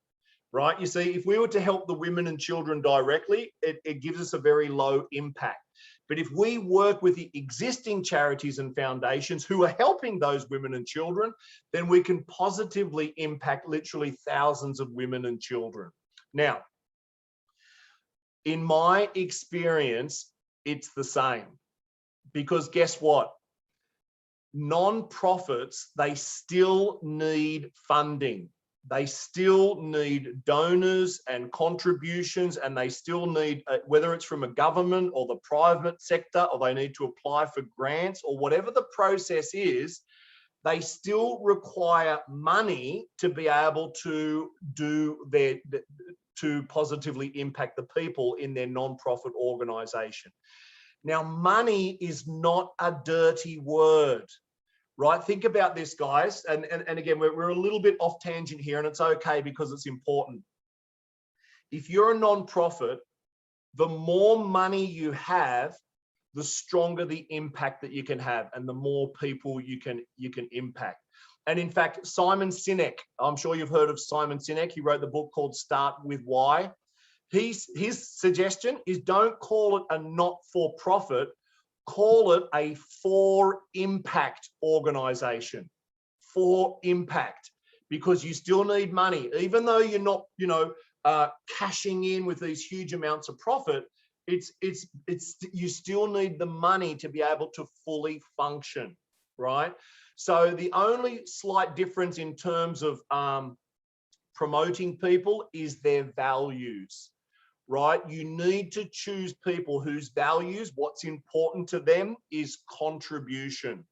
right? You see, if we were to help the women and children directly, it gives us a very low impact. But if we work with the existing charities and foundations who are helping those women and children, then we can positively impact literally thousands of women and children. Now, in my experience, it's the same, because guess what? Non-profits, they still need funding. They still need donors and contributions, and they still need, whether it's from a government or the private sector, or they need to apply for grants or whatever the process is, they still require money to be able to do to positively impact the people in their non-profit organization. Now, money is not a dirty word, right? Think about this, guys. And again, we're a little bit off tangent here, and it's okay because it's important. If you're a non-profit, the more money you have, the stronger the impact that you can have, and the more people you can impact. And in fact, Simon Sinek, I'm sure you've heard of Simon Sinek. He wrote the book called Start With Why. His suggestion is, don't call it a not-for-profit, call it a for-impact organization. For impact, because you still need money. Even though you're not, cashing in with these huge amounts of profit, you still need the money to be able to fully function, right? So the only slight difference in terms of promoting people is their values, right? You need to choose people whose values, what's important to them is contribution.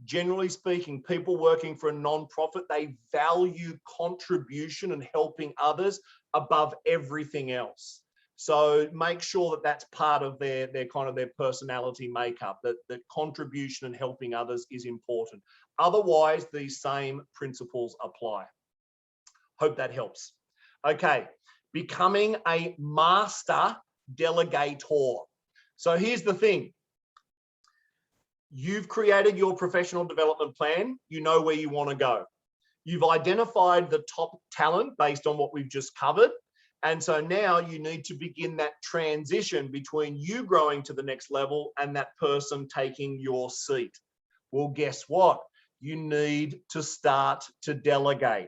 Generally speaking, people working for a non-profit, they value contribution and helping others above everything else. So make sure that that's part of their kind of their personality makeup, that contribution and helping others is important. Otherwise, these same principles apply. Hope that helps. Okay, becoming a master delegator. So here's the thing. You've created your professional development plan. You know where you want to go. You've identified the top talent based on what we've just covered. And so now you need to begin that transition between you growing to the next level and that person taking your seat. Well, guess what? You need to start to delegate.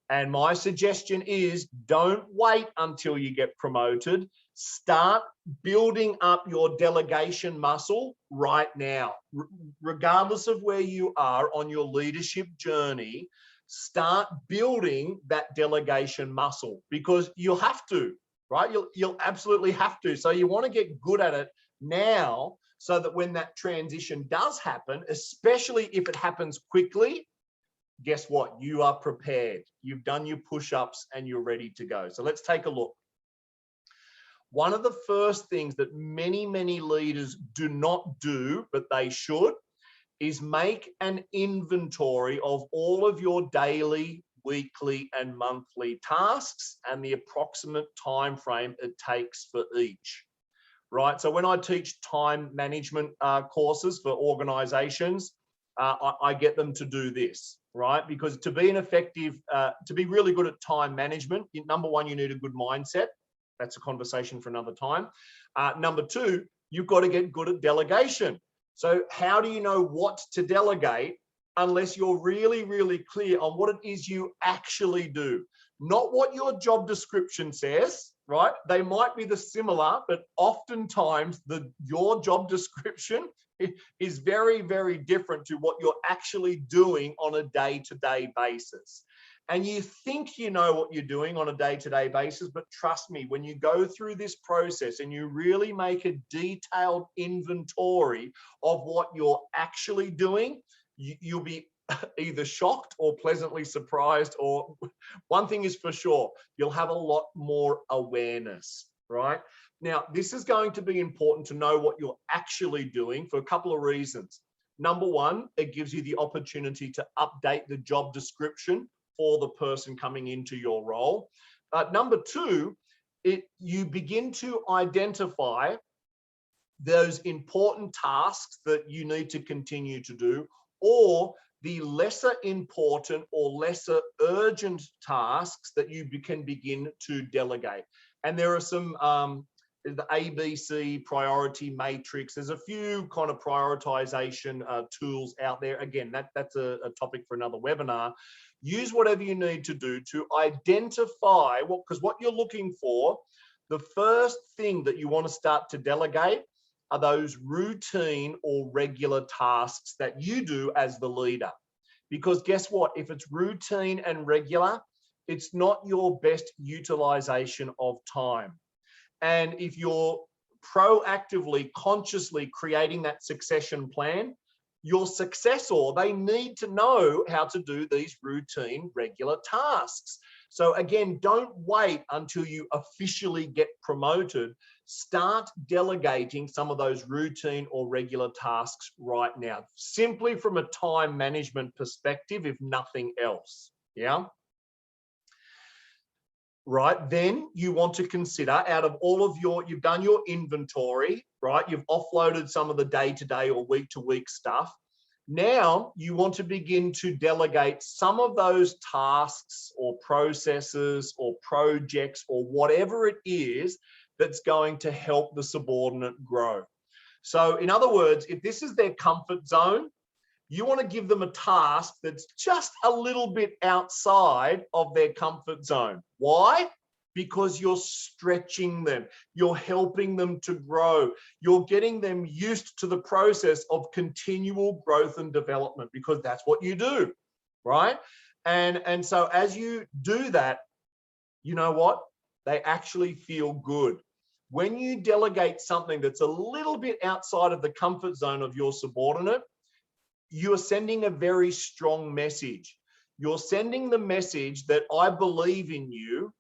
And my suggestion is, don't wait until you get promoted. Start building up your delegation muscle right now. Regardless of where you are on your leadership journey, start building that delegation muscle, because you'll have to, right? You'll absolutely have to. So you want to get good at it now, so that when that transition does happen, especially if it happens quickly, guess what? You are prepared. You've done your push-ups and you're ready to go. So let's take a look. One of the first things that many, many leaders do not do, but they should, is make an inventory of all of your daily, weekly, and monthly tasks and the approximate time frame it takes for each. Right? So when I teach time management courses for organizations, I get them to do this, right? Because to be an effective, to be really good at time management, number one, you need a good mindset. That's a conversation for another time. Number two, you've got to get good at delegation. So how do you know what to delegate unless you're really, really clear on what it is you actually do? Not what your job description says, right? They might be the similar, but oftentimes your job description is very, very different to what you're actually doing on a day-to-day basis. And you think you know what you're doing on a day-to-day basis, but trust me, when you go through this process and you really make a detailed inventory of what you're actually doing, you'll be either shocked or pleasantly surprised, or one thing is for sure, you'll have a lot more awareness, right? Now, this is going to be important to know what you're actually doing for a couple of reasons. Number one, it gives you the opportunity to update the job description for the person coming into your role. Number two, you begin to identify those important tasks that you need to continue to do, or the lesser important or lesser urgent tasks that you can begin to delegate. And there are some, the ABC priority matrix. There's a few kind of prioritization tools out there. Again, that's a topic for another webinar. Use whatever you need to do to identify because what you're looking for, the first thing that you want to start to delegate are those routine or regular tasks that you do as the leader. Because guess what? If it's routine and regular, it's not your best utilization of time. And if you're proactively, consciously creating that succession plan, your successor, they need to know how to do these routine, regular tasks. So again, don't wait until you officially get promoted. Start delegating some of those routine or regular tasks right now, simply from a time management perspective, if nothing else. Yeah. Right, then you want to consider out of all of you've done your inventory, right? You've offloaded some of the day-to-day or week-to-week stuff. Now you want to begin to delegate some of those tasks or processes or projects or whatever it is that's going to help the subordinate grow. So in other words, if this is their comfort zone, you want to give them a task that's just a little bit outside of their comfort zone. Why? Because you're stretching them. You're helping them to grow. You're getting them used to the process of continual growth and development, because that's what you do, right? And so as you do that, you know what? They actually feel good. When you delegate something that's a little bit outside of the comfort zone of your subordinate, you're sending a very strong message. You're sending the message that I believe in you,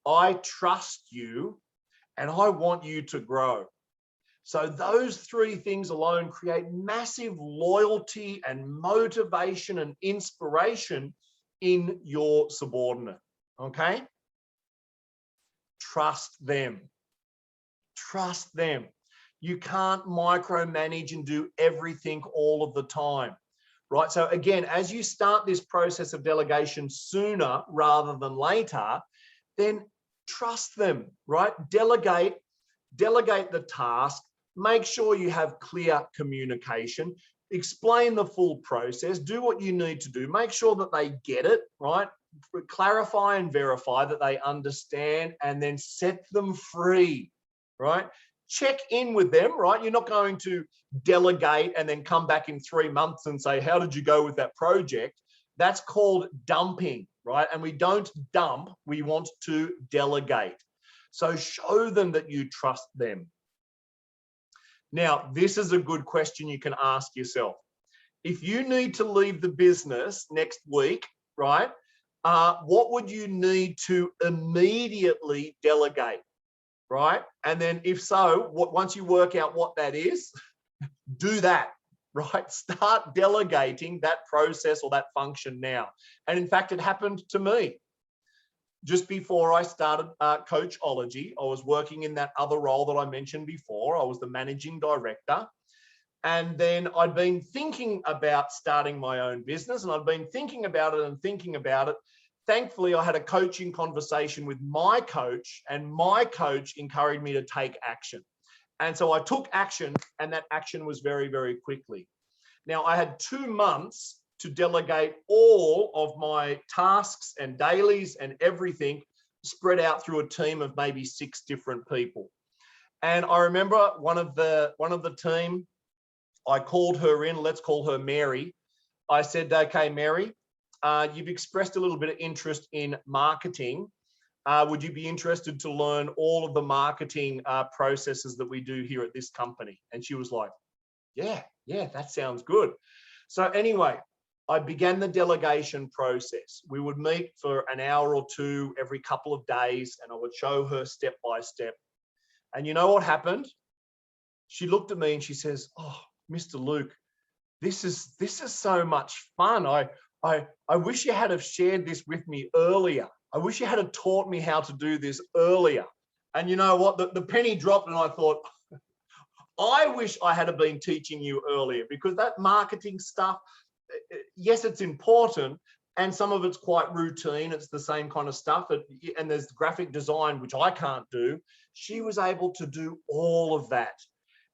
I trust you, and I want you to grow. So those three things alone create massive loyalty and motivation and inspiration in your subordinate, okay? Trust them. Trust them. You can't micromanage and do everything all of the time, right? So again, as you start this process of delegation sooner rather than later, then trust them, right? Delegate the task, make sure you have clear communication, explain the full process, do what you need to do, make sure that they get it, right? Clarify and verify that they understand, and then set them free, right? Check in with them, right? You're not going to delegate and then come back in 3 months and say, how did you go with that project? That's called dumping, right? And we don't dump, we want to delegate. So show them that you trust them. Now, this is a good question you can ask yourself. If you need to leave the business next week, right? What would you need to immediately delegate? Right? And then if so, once you work out what that is, do that, right? Start delegating that process or that function now. And in fact, it happened to me. Just before I started Coachology, I was working in that other role that I mentioned before. I was the managing director. And then I'd been thinking about starting my own business, and I'd been thinking about it and thinking about it. Thankfully, I had a coaching conversation with my coach, and my coach encouraged me to take action. And so I took action, and that action was very, very quickly. Now, I had 2 months to delegate all of my tasks and dailies and everything spread out through a team of maybe 6 different people. And I remember one of the team, I called her in, let's call her Mary. I said, okay, Mary, you've expressed a little bit of interest in marketing. Would you be interested to learn all of the marketing processes that we do here at this company? And she was like, yeah, that sounds good. So anyway, I began the delegation process. We would meet for an hour or 2 every couple of days, and I would show her step by step. And you know what happened? She looked at me and she says, oh, Mr. Luke, this is so much fun. I wish you had have shared this with me earlier. I wish you had have taught me how to do this earlier. And you know what? The penny dropped, and I thought, I wish I had have been teaching you earlier, because that marketing stuff, yes, it's important, and some of it's quite routine. It's the same kind of stuff. And there's graphic design, which I can't do. She was able to do all of that.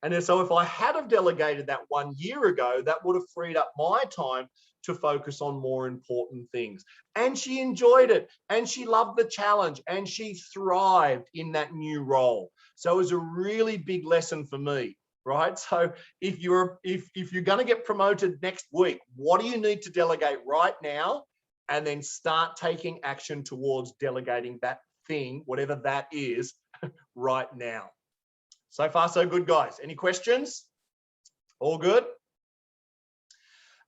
And so if I had have delegated that 1 year ago, that would have freed up my time to focus on more important things. And she enjoyed it, and she loved the challenge, and she thrived in that new role. So it was a really big lesson for me, right? So if you're going to get promoted next week, what do you need to delegate right now? And then start taking action towards delegating that thing, whatever that is, right now. So far, so good, guys. Any questions? All good?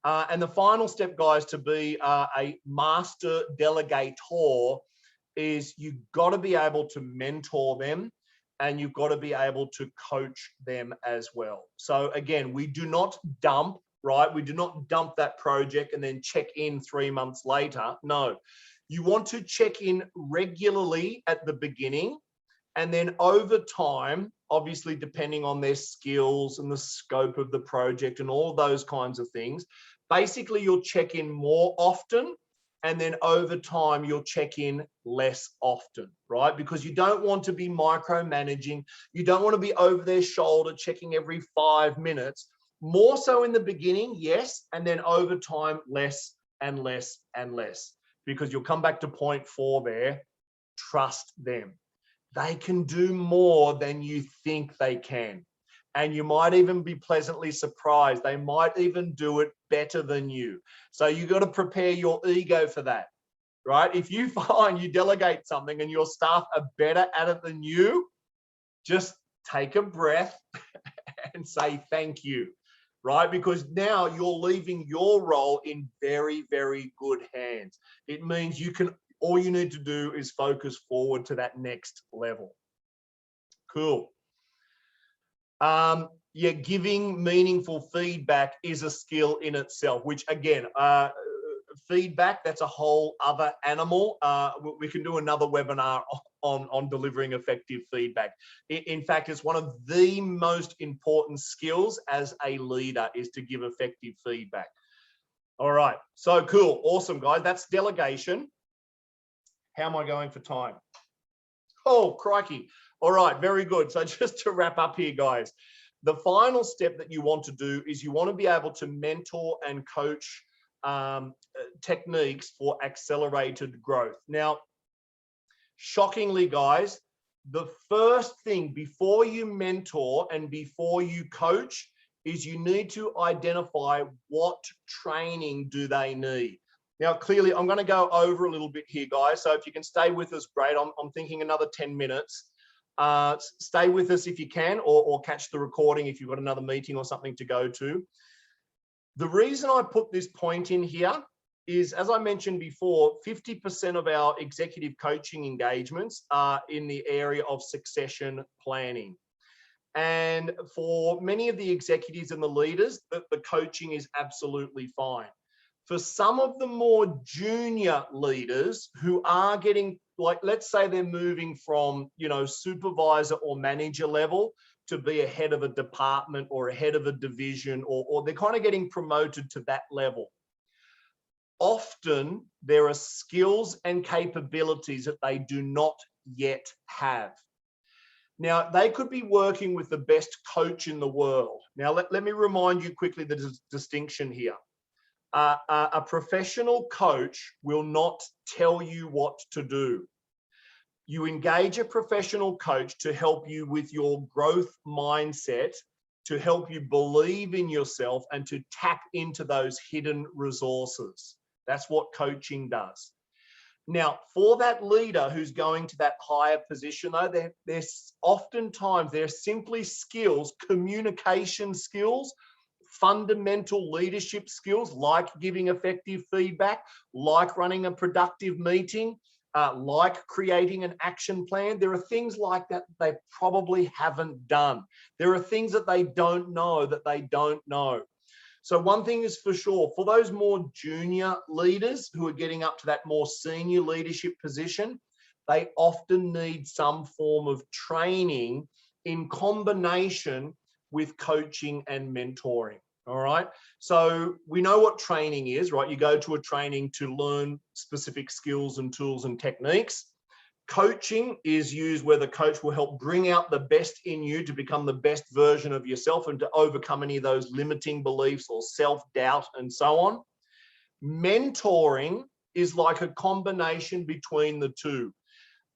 And the final step, guys, to be a master delegator is you've got to be able to mentor them, and you've got to be able to coach them as well. So again, we do not dump, right? We do not dump that project and then check in 3 months later. No, you want to check in regularly at the beginning, and then over time, obviously depending on their skills and the scope of the project and all those kinds of things, basically you'll check in more often, and then over time you'll check in less often, right? Because you don't want to be micromanaging. You don't want to be over their shoulder checking every 5 minutes. More so in the beginning, yes, and then over time, less and less and less, because you'll come back to point 4 there. Trust them. They can do more than you think they can. And you might even be pleasantly surprised. They might even do it better than you. So you got to prepare your ego for that, right? If you find you delegate something and your staff are better at it than you, just take a breath and say thank you, right? Because now you're leaving your role in very, very good hands. It means all you need to do is focus forward to that next level. Cool. Yeah, giving meaningful feedback is a skill in itself, which again, feedback, that's a whole other animal. We can do another webinar on delivering effective feedback. In fact, it's one of the most important skills as a leader, is to give effective feedback. All right, so cool, awesome, guys. That's delegation. How am I going for time? Oh, crikey. All right, very good. So just to wrap up here, guys, the final step that you want to do is you want to be able to mentor and coach techniques for accelerated growth. Now, shockingly, guys, the first thing before you mentor and before you coach is you need to identify what training do they need. Now, clearly, I'm going to go over a little bit here, guys. So if you can stay with us, great. I'm thinking another 10 minutes. Stay with us if you can, or catch the recording if you've got another meeting or something to go to. The reason I put this point in here is, as I mentioned before, 50% of our executive coaching engagements are in the area of succession planning. And for many of the executives and the leaders, the coaching is absolutely fine. For some of the more junior leaders who are getting, like, let's say they're moving from, supervisor or manager level to be a head of a department or a head of a division, or they're kind of getting promoted to that level. Often there are skills and capabilities that they do not yet have. Now, they could be working with the best coach in the world. Now, let me remind you quickly the distinction here. A professional coach will not tell you what to do. You engage a professional coach to help you with your growth mindset, to help you believe in yourself and to tap into those hidden resources. That's what coaching does. Now, for that leader who's going to that higher position, though, there's oftentimes they're simply skills, communication skills, fundamental leadership skills, like giving effective feedback, like running a productive meeting, like creating an action plan. There are things like that they probably haven't done. There are things that they don't know that they don't know. So one thing is for sure, for those more junior leaders who are getting up to that more senior leadership position, they often need some form of training in combination with coaching and mentoring. All right. So we know what training is, right? You go to a training to learn specific skills and tools and techniques. Coaching is used where the coach will help bring out the best in you to become the best version of yourself and to overcome any of those limiting beliefs or self-doubt and so on. Mentoring is like a combination between the two.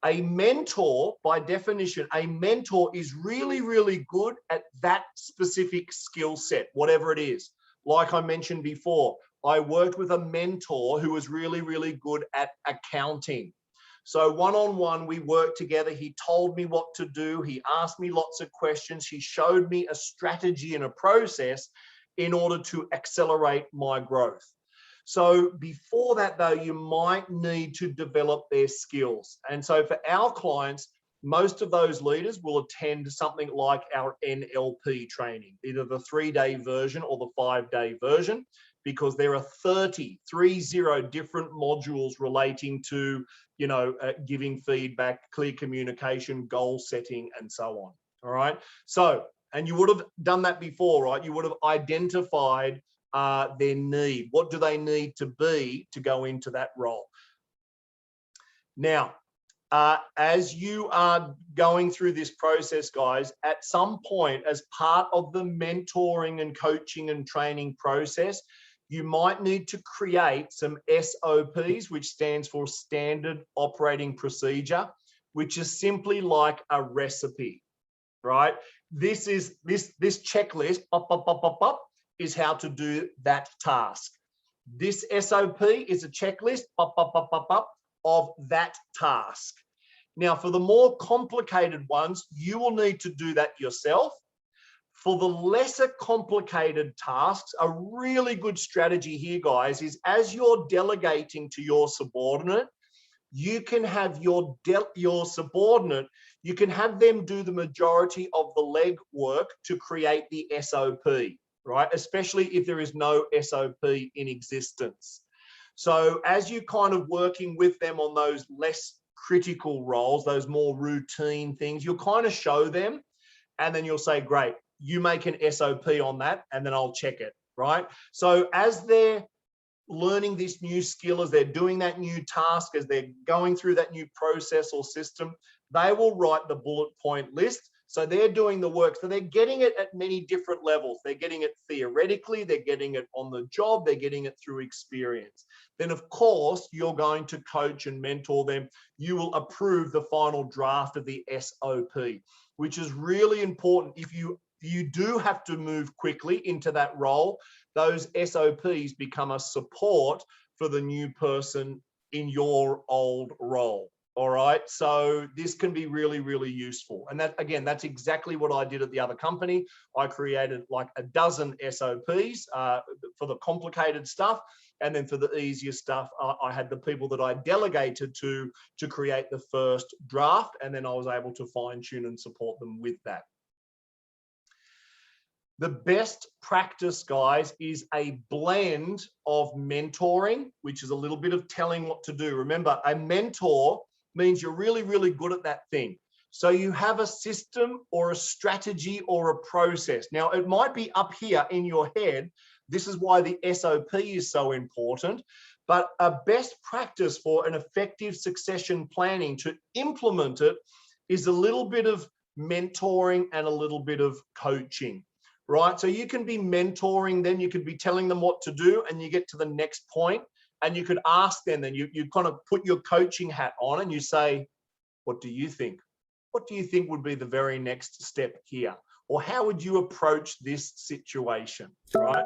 A mentor, by definition, a mentor is really, really good at that specific skill set, whatever it is. Like I mentioned before, I worked with a mentor who was really, really good at accounting. So one-on-one, we worked together. He told me what to do. He asked me lots of questions. He showed me a strategy and a process in order to accelerate my growth. So before that, though, you might need to develop their skills. And so for our clients, most of those leaders will attend something like our NLP training, either the 3-day version or the 5-day version, because there are 30 different modules relating to, giving feedback, clear communication, goal setting, and so on. All right. So, and you would have done that before, right? You would have identified their need. What do they need to be to go into that role? Now, as you are going through this process, guys, at some point, as part of the mentoring and coaching and training process, you might need to create some SOPs, which stands for Standard Operating Procedure, which is simply like a recipe, right? This checklist, is how to do that task. This SOP is a checklist of that task. Now, for the more complicated ones, you will need to do that yourself. For the lesser complicated tasks, a really good strategy here, guys, is as you're delegating to your subordinate, you can have your subordinate, you can have them do the majority of the leg work to create the SOP, right? Especially if there is no SOP in existence. So as you kind of working with them on those less critical roles, those more routine things, you'll kind of show them and then you'll say, great, you make an SOP on that and then I'll check it, right? So as they're learning this new skill, as they're doing that new task, as they're going through that new process or system, they will write the bullet point list. So they're doing the work. So they're getting it at many different levels. They're getting it theoretically, they're getting it on the job, they're getting it through experience. Then of course, you're going to coach and mentor them. You will approve the final draft of the SOP, which is really important. If you do have to move quickly into that role, those SOPs become a support for the new person in your old role. All right. So this can be really, really useful. And that, again, that's exactly what I did at the other company. I created like a dozen SOPs for the complicated stuff. And then for the easier stuff, I had the people that I delegated to create the first draft. And then I was able to fine tune and support them with that. The best practice, guys, is a blend of mentoring, which is a little bit of telling what to do. Remember, a mentor means you're really, really good at that thing. So you have a system or a strategy or a process. Now, it might be up here in your head. This is why the SOP is so important. But a best practice for an effective succession planning to implement it is a little bit of mentoring and a little bit of coaching. Right? So you can be mentoring them, you could be telling them what to do, and you get to the next point and you could ask them, then you kind of put your coaching hat on and you say, what do you think? What do you think would be the very next step here? Or how would you approach this situation, right?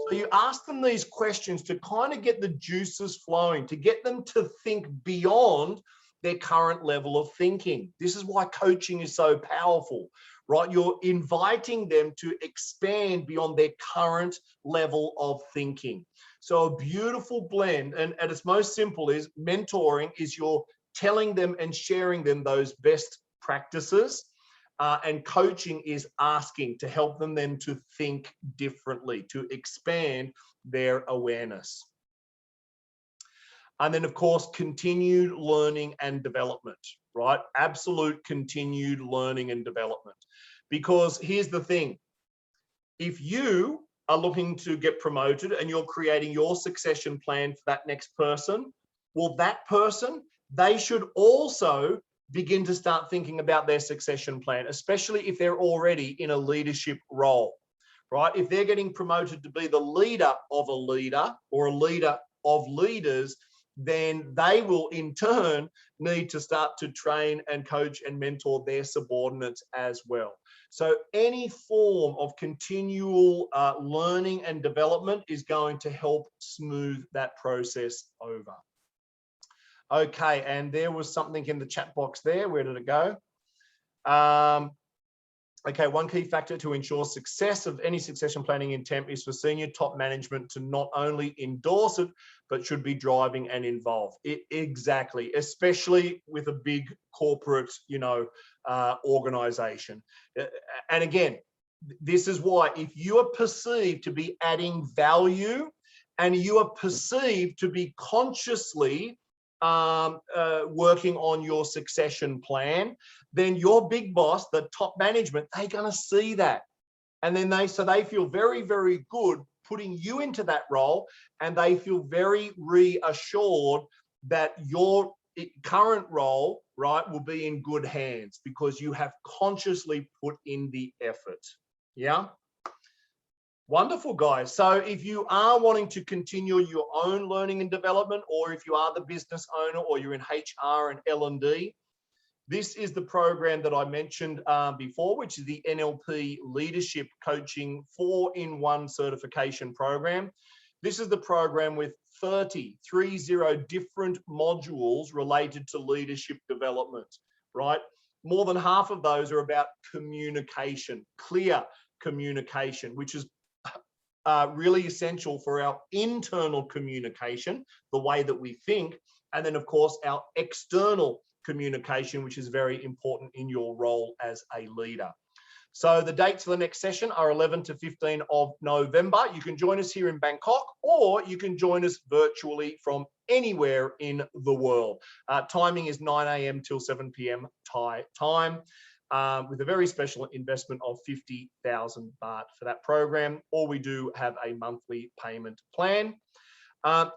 So you ask them these questions to kind of get the juices flowing, to get them to think beyond their current level of thinking. This is why coaching is so powerful, right? You're inviting them to expand beyond their current level of thinking. So a beautiful blend, and at its most simple, is mentoring is you're telling them and sharing them those best practices, and coaching is asking to help them then to think differently, to expand their awareness. And then, of course, continued learning and development, right? Absolute continued learning and development. Because here's the thing. If you are looking to get promoted and you're creating your succession plan for that next person, well, that person, they should also begin to start thinking about their succession plan, especially if they're already in a leadership role, right? If they're getting promoted to be the leader of a leader or a leader of leaders, then they will in turn need to start to train and coach and mentor their subordinates as well. So any form of continual learning and development is going to help smooth that process over. Okay, and there was something in the chat box there. Where did it go? Okay, one key factor to ensure success of any succession planning intent is for senior top management to not only endorse it, but should be driving and involved. Exactly, especially with a big corporate, organization. And again, this is why if you are perceived to be adding value and you are perceived to be consciously working on your succession plan, then your big boss, the top management, they're going to see that. And then they feel very, very good putting you into that role, and they feel very reassured that your current role, right, will be in good hands because you have consciously put in the effort. Yeah. Wonderful, guys. So if you are wanting to continue your own learning and development, or if you are the business owner or you're in HR and L&D, this is the program that I mentioned before, which is the NLP Leadership Coaching 4-in-1 certification program. This is the program with 30 different modules related to leadership development, right? More than half of those are about communication, clear communication, which is really essential for our internal communication, the way that we think, and then of course our external communication, which is very important in your role as a leader. So the dates for the next session are 11 to 15 of November. You can join us here in Bangkok, or you can join us virtually from anywhere in the world. Timing is 9 a.m. till 7 p.m. Thai time. With a very special investment of 50,000 baht for that program, or we do have a monthly payment plan.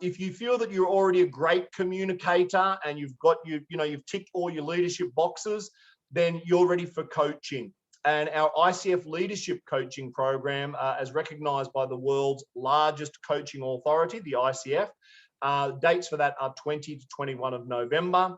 If you feel that you're already a great communicator and you've ticked all your leadership boxes, then you're ready for coaching. And our ICF Leadership Coaching Program, as recognized by the world's largest coaching authority, the ICF, dates for that are 20 to 21 of November.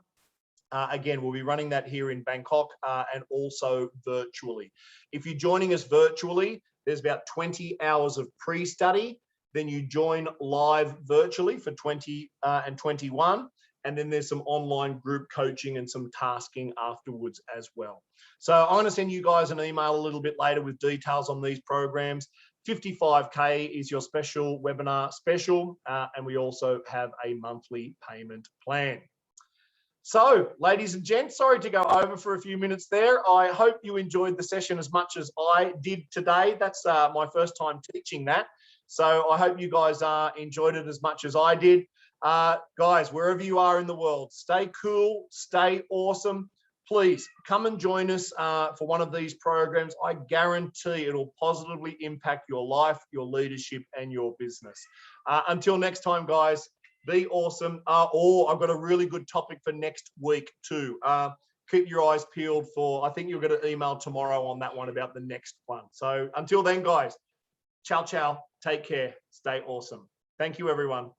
Again, we'll be running that here in Bangkok and also virtually. If you're joining us virtually, there's about 20 hours of pre-study. Then you join live virtually for 20 and 21. And then there's some online group coaching and some tasking afterwards as well. So I'm going to send you guys an email a little bit later with details on these programs. 55K is your special webinar special. And we also have a monthly payment plan. So, ladies and gents, sorry to go over for a few minutes there. I hope you enjoyed the session as much as I did today. That's my first time teaching that. So I hope you guys enjoyed it as much as I did. Guys, wherever you are in the world, stay cool, stay awesome. Please come and join us for one of these programs. I guarantee it'll positively impact your life, your leadership, and your business. Until next time, guys. Be awesome. Or I've got a really good topic for next week too. Keep your eyes peeled for, I think you'll get an email tomorrow on that one about the next one. So until then, guys, ciao, ciao. Take care. Stay awesome. Thank you, everyone.